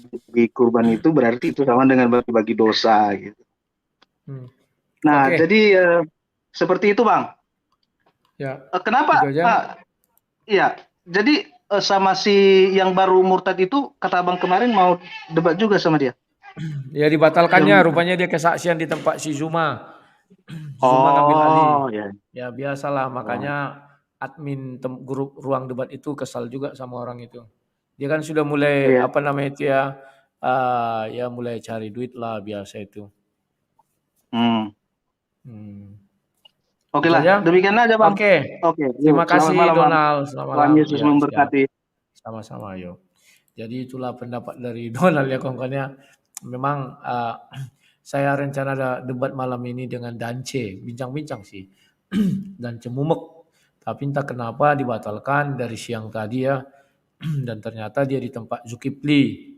Speaker 10: kurban itu, berarti itu sama dengan bagi-bagi dosa gitu. Nah, jadi seperti itu, Bang.
Speaker 1: Ya.
Speaker 10: Kenapa? Iya. Jadi sama si yang baru murtad itu, kata Abang kemarin mau debat juga sama dia.
Speaker 1: Ya dibatalkannya, rupanya dia kesaksian di tempat si Zuma. Zuma ngambil alih. Ya biasalah, makanya admin grup ruang debat itu kesal juga sama orang itu. Dia kan sudah mulai apa namanya itu ya, ya mulai cari duit lah, biasa itu.
Speaker 10: Oke lah, demikian aja, Bang.
Speaker 1: Oke. Terima kasih Donald. Selamat malam.
Speaker 10: Yesus memberkati.
Speaker 1: Sama-sama, yo. Jadi itulah pendapat dari Donald ya, kawan-kawannya. Memang saya rencana ada debat malam ini dengan Dance, bincang-bincang sih. Dance Mumek. Tapi entah kenapa dibatalkan dari siang tadi ya. Dan ternyata dia di tempat Zulkifli.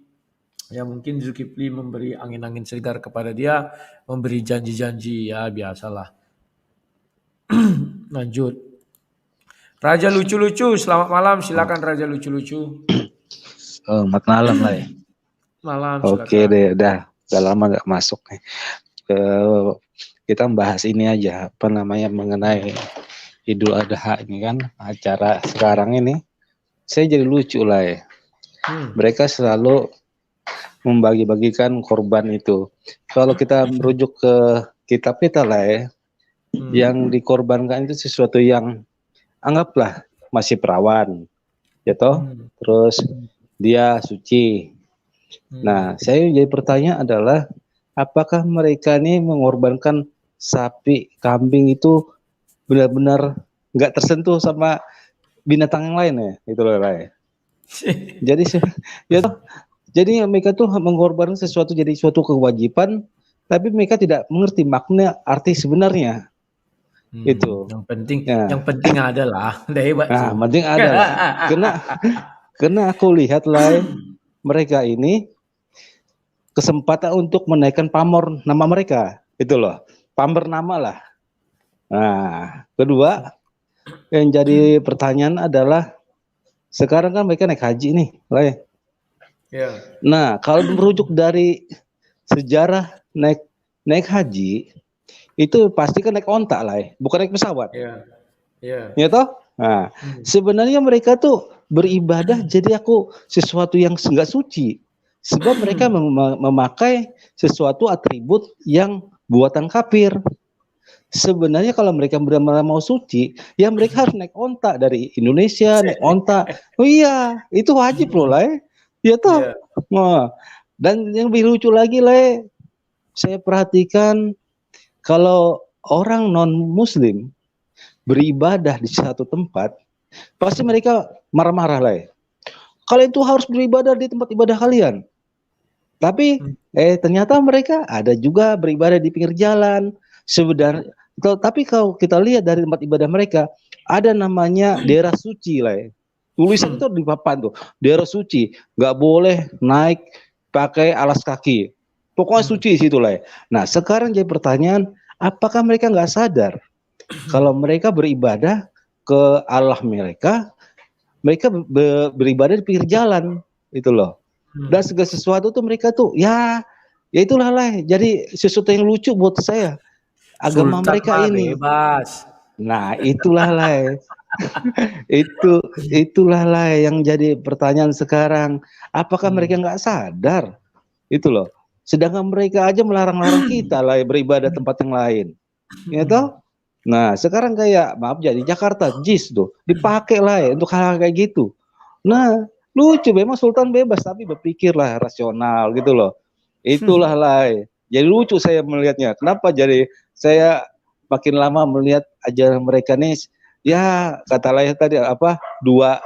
Speaker 1: Ya mungkin Zulkifli memberi angin-angin segar kepada dia, memberi janji-janji, ya biasalah. Lanjut. Raja lucu-lucu, selamat malam. Silakan Raja lucu-lucu.
Speaker 11: Selamat malam lah ya.
Speaker 1: Malam.
Speaker 11: Oke deh, udah lama gak masuk nih. Kita bahas ini aja, apa namanya, mengenai Idul Adha ini kan, acara sekarang ini. Saya jadi lucu lah ya. Mereka selalu membagi-bagikan korban itu. Kalau kita merujuk ke kitab kita lah ya, yang dikorbankan itu sesuatu yang anggaplah masih perawan, ya toh. Terus dia suci. Nah, saya jadi pertanyaan adalah, apakah mereka ini mengorbankan sapi, kambing itu benar-benar nggak tersentuh sama binatang yang lain ya, itu loh ya. Jadi ya toh, jadi mereka tuh mengorbankan sesuatu jadi suatu kewajiban, tapi mereka tidak mengerti makna arti sebenarnya. Itu
Speaker 1: yang penting adalah hebat.
Speaker 11: Nah, penting adalah karena aku lihat lah mereka ini kesempatan untuk menaikkan pamor nama mereka, itu loh, pamer nama lah. Nah, kedua yang jadi pertanyaan adalah, sekarang kan mereka naik haji nih lah ya. Nah, kalau merujuk dari sejarah naik haji, itu pasti kan naik onta lah ya, bukan naik pesawat. Ya toh? Nah, sebenarnya mereka tuh beribadah jadi sesuatu yang enggak suci. Sebab mereka memakai sesuatu atribut yang buatan kafir. Sebenarnya kalau mereka benar-benar mau suci, ya mereka harus naik onta dari Indonesia, naik onta. Oh iya, itu wajib loh lah ya. Ya toh? Nah, dan yang lebih lucu lagi lah, saya perhatikan kalau orang non-muslim beribadah di satu tempat, pasti mereka marah-marah lah ya. Kalian tuh harus beribadah di tempat ibadah kalian. Tapi ternyata mereka ada juga beribadah di pinggir jalan. Sebenarnya, tapi kalau kita lihat dari tempat ibadah mereka, ada namanya daerah suci lah ya. Tulisan itu di papan tuh, daerah suci, nggak boleh naik pakai alas kaki. Pokoknya suci situ lah ya. Nah, sekarang jadi pertanyaan, apakah mereka nggak sadar kalau mereka beribadah ke Allah mereka beribadah di pinggir jalan, itu loh. Dan segala sesuatu tuh mereka tuh ya itulah lah. Jadi sesuatu yang lucu buat saya. Agama Sultan mereka ini. Bebas. Nah, itulah lah. itulah lah yang jadi pertanyaan sekarang. Apakah mereka nggak sadar? Itu loh. Sedangkan mereka aja melarang-larang kita lah beribadah tempat yang lain. Ya toh? Nah, sekarang kayak maaf jadi Jakarta JIS tuh dipakai lah ya untuk hal-hal kayak gitu. Nah, Lucu, memang Sultan bebas tapi berpikirlah rasional gitu loh. Itulah Lai. Jadi lucu saya melihatnya. Kenapa jadi saya makin lama melihat ajaran mereka nih, ya kata Lai tadi apa, dua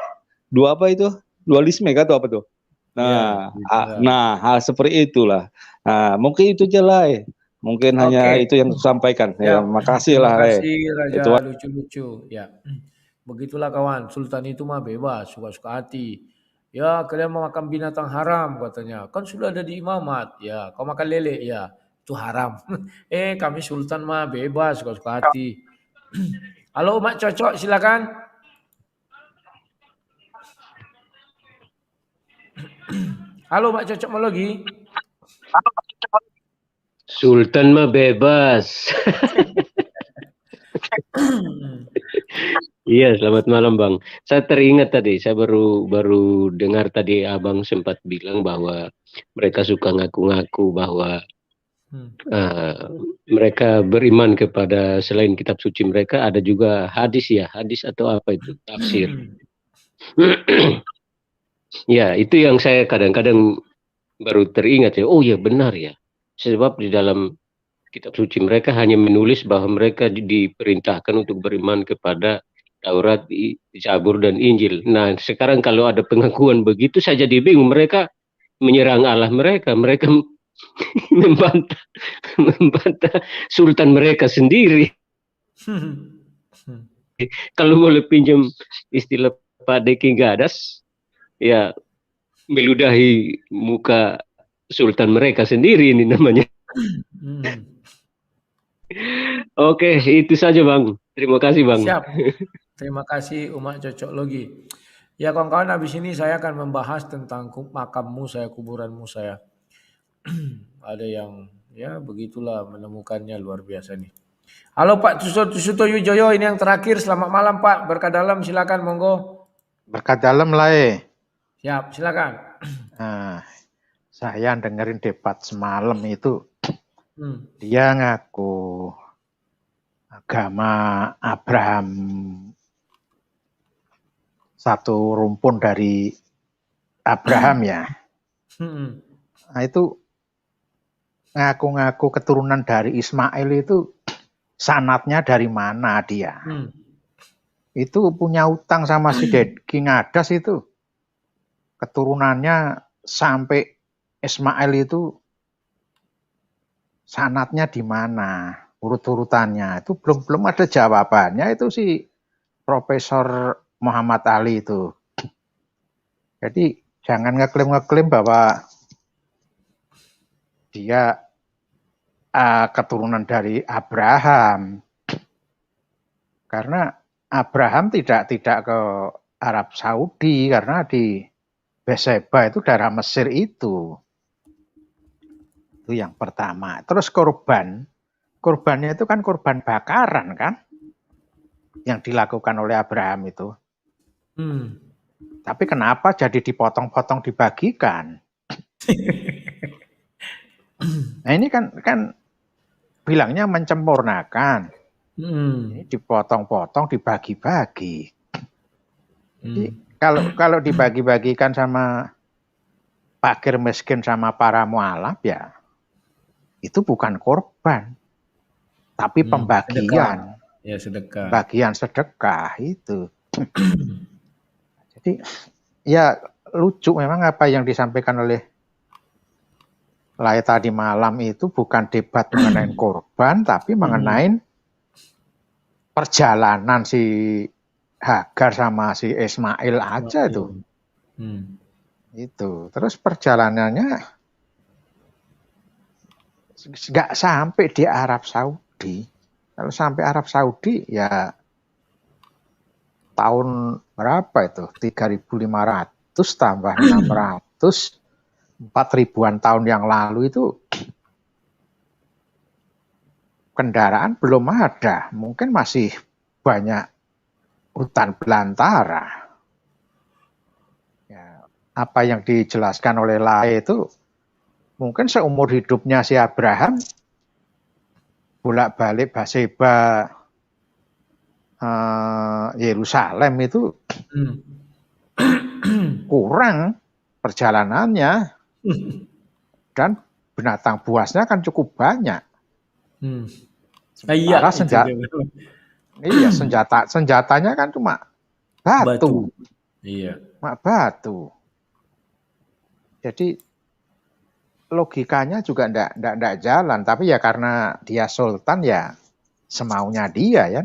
Speaker 11: apa itu? Dualisme atau apa tuh? Nah, nah hal seperti itulah. Nah, mungkin itu aja Lai. Mungkin hanya itu yang disampaikan. Ya, makasih lah
Speaker 1: Terima
Speaker 11: Lai.
Speaker 1: kasih Raja
Speaker 11: Itu
Speaker 1: lucu-lucu. Ya, begitulah kawan. Sultan itu mah bebas, suka-suka hati. Ya, kalian mau makan binatang haram katanya. Kan sudah ada di imamat. Ya, kau makan lele ya, itu haram. Kami Sultan mah bebas, suka-suka hati. Halo Mak Cocok, silakan. Halo Mak Cocok mau lagi?
Speaker 12: Sultan mah bebas. Iya, selamat malam Bang. Saya teringat tadi, saya baru dengar tadi Abang sempat bilang bahwa mereka suka ngaku-ngaku bahwa mereka beriman kepada selain kitab suci mereka, ada juga hadis ya, hadis atau apa itu, tafsir. Ya, itu yang saya kadang-kadang baru teringat ya, oh ya benar ya. Sebab di dalam kitab suci mereka hanya menulis bahwa mereka diperintahkan untuk beriman kepada Taurat, Zabur, dan Injil. Nah, sekarang kalau ada pengakuan begitu, saya jadi bingung. Mereka menyerang Allah mereka. Mereka membantah sultan mereka sendiri. Kalau boleh pinjam istilah Pak Deki Gadas, ya meludahi muka sultan mereka sendiri ini namanya. Oke, itu saja Bang. Terima kasih Bang.
Speaker 1: Siap. Terima kasih Umak Cocok Logi. Ya kawan-kawan, habis ini saya akan membahas tentang makammu saya, kuburanmu saya. Ada yang ya begitulah menemukannya, luar biasa nih. Halo Pak Tusuto Yujoyo, ini yang terakhir. Selamat malam Pak, berkah dalam, silakan monggo.
Speaker 13: Berkah dalam Lai.
Speaker 1: Siap, silakan.
Speaker 13: Nah, saya dengerin debat semalam itu, dia ngaku agama Abraham satu rumpun dari Abraham ya. Nah itu ngaku-ngaku keturunan dari Ismail itu sanatnya dari mana dia? Itu punya utang sama si King Adas itu. Keturunannya sampai Ismail itu sanatnya di mana? Urut-urutannya itu belum ada jawabannya itu si Profesor Muhammad Ali itu. Jadi jangan ngeklaim bahwa dia keturunan dari Abraham. Karena Abraham tidak ke Arab Saudi karena di Beersheba itu daerah Mesir itu. Itu yang pertama. Terus korbannya itu kan korban bakaran kan? Yang dilakukan oleh Abraham itu. Tapi kenapa jadi dipotong-potong dibagikan? Nah ini kan bilangnya mencempurnakan. Ini dipotong-potong dibagi-bagi. Jadi kalau dibagi-bagikan sama fakir miskin sama para mualaf ya itu bukan korban, tapi pembagian.
Speaker 1: Sedekah. Ya sedekah.
Speaker 13: Bagian sedekah itu. Jadi ya lucu memang apa yang disampaikan oleh Lai tadi malam itu bukan debat mengenai korban, tapi mengenai perjalanan si Hagar sama si Ismail aja itu. Itu. Terus perjalanannya nggak sampai di Arab Saudi. Kalau sampai Arab Saudi ya tahun berapa itu? 3.500 tambah 600, 4.000-an tahun yang lalu itu kendaraan belum ada. Mungkin masih banyak hutan belantara. Ya, apa yang dijelaskan oleh Lai itu mungkin seumur hidupnya si Abraham bolak-balik Beersheba, Yerusalem itu kurang perjalanannya dan binatang buasnya kan cukup banyak.
Speaker 1: Iya,
Speaker 13: senjatanya kan cuma batu.
Speaker 1: Iya.
Speaker 13: Cuma batu. Jadi logikanya juga ndak jalan, tapi ya karena dia sultan ya semaunya dia ya.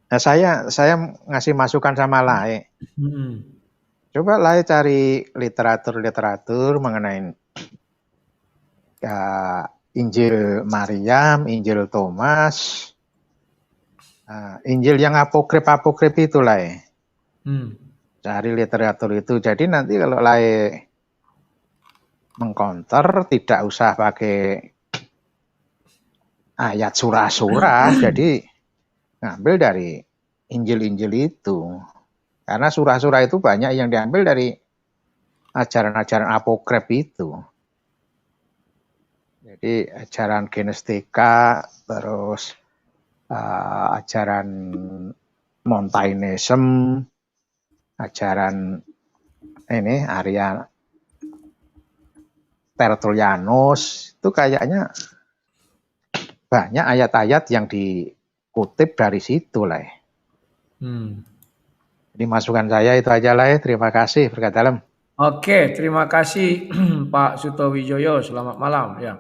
Speaker 13: Nah, saya ngasih masukan sama Lae. Coba Lae cari literatur mengenai Injil Maryam, Injil Thomas, Injil yang apokrif itu Lae. Cari literatur itu. Jadi nanti kalau Lae mengcounter tidak usah pakai ayat surah-surah, jadi ngambil dari Injil-Injil itu. Karena surah-surah itu banyak yang diambil dari ajaran-ajaran apokrif itu. Jadi ajaran Gnostika, terus ajaran Montanism, ajaran ini Arian Tertullianus, itu kayaknya banyak ayat-ayat yang dikutip dari situ lah. Jadi masukan saya itu aja lah. Terima kasih, berkat dalam.
Speaker 1: Oke, terima kasih Pak Sutowijoyo. Selamat malam ya.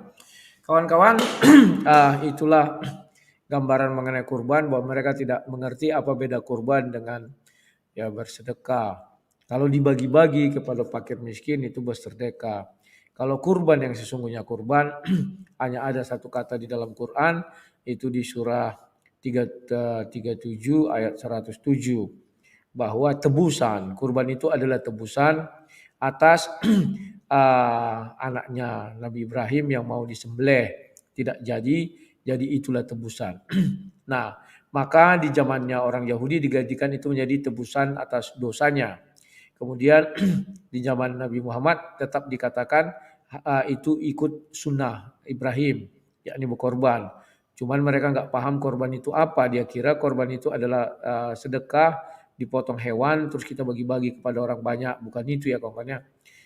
Speaker 1: Kawan-kawan, itulah gambaran mengenai kurban, bahwa mereka tidak mengerti apa beda kurban dengan ya bersedekah. Kalau dibagi-bagi kepada fakir miskin itu bersedekah. Kalau kurban yang sesungguhnya kurban hanya ada satu kata di dalam Quran, itu di surah 37 ayat 107, bahwa tebusan, kurban itu adalah tebusan atas anaknya Nabi Ibrahim yang mau disembelih, tidak jadi itulah tebusan. Nah, maka di zamannya orang Yahudi digantikan itu menjadi tebusan atas dosanya. Kemudian di zaman Nabi Muhammad tetap dikatakan itu ikut sunnah Ibrahim, yakni berkorban. Cuman mereka nggak paham korban itu apa. Dia kira korban itu adalah sedekah, dipotong hewan terus kita bagi-bagi kepada orang banyak. Bukan itu ya kawan-kawannya.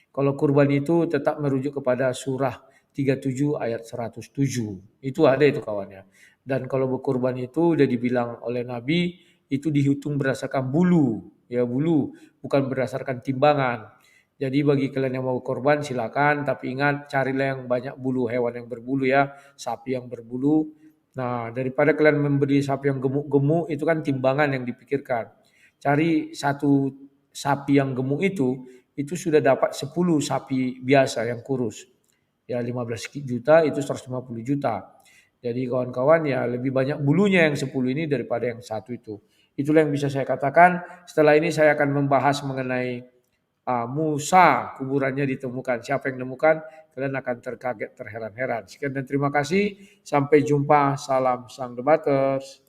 Speaker 1: Kalau kurban itu tetap merujuk kepada surah 37 ayat 107. Itu ada itu kawannya. Dan kalau berkorban itu udah dibilang oleh Nabi, itu dihitung berdasarkan bulu, ya bulu, bukan berdasarkan timbangan. Jadi bagi kalian yang mau korban silakan, tapi ingat carilah yang banyak bulu, hewan yang berbulu ya, sapi yang berbulu. Nah, daripada kalian membeli sapi yang gemuk-gemuk, itu kan timbangan yang dipikirkan. Cari satu sapi yang gemuk itu sudah dapat 10 sapi biasa yang kurus. Ya 15 juta itu 150 juta. Jadi kawan-kawan ya lebih banyak bulunya yang 10 ini daripada yang satu itu. Itulah yang bisa saya katakan. Setelah ini saya akan membahas mengenai Musa, kuburannya ditemukan. Siapa yang menemukan? Kalian akan terkaget, terheran-heran. Sekian dan terima kasih. Sampai jumpa. Salam sang debaters.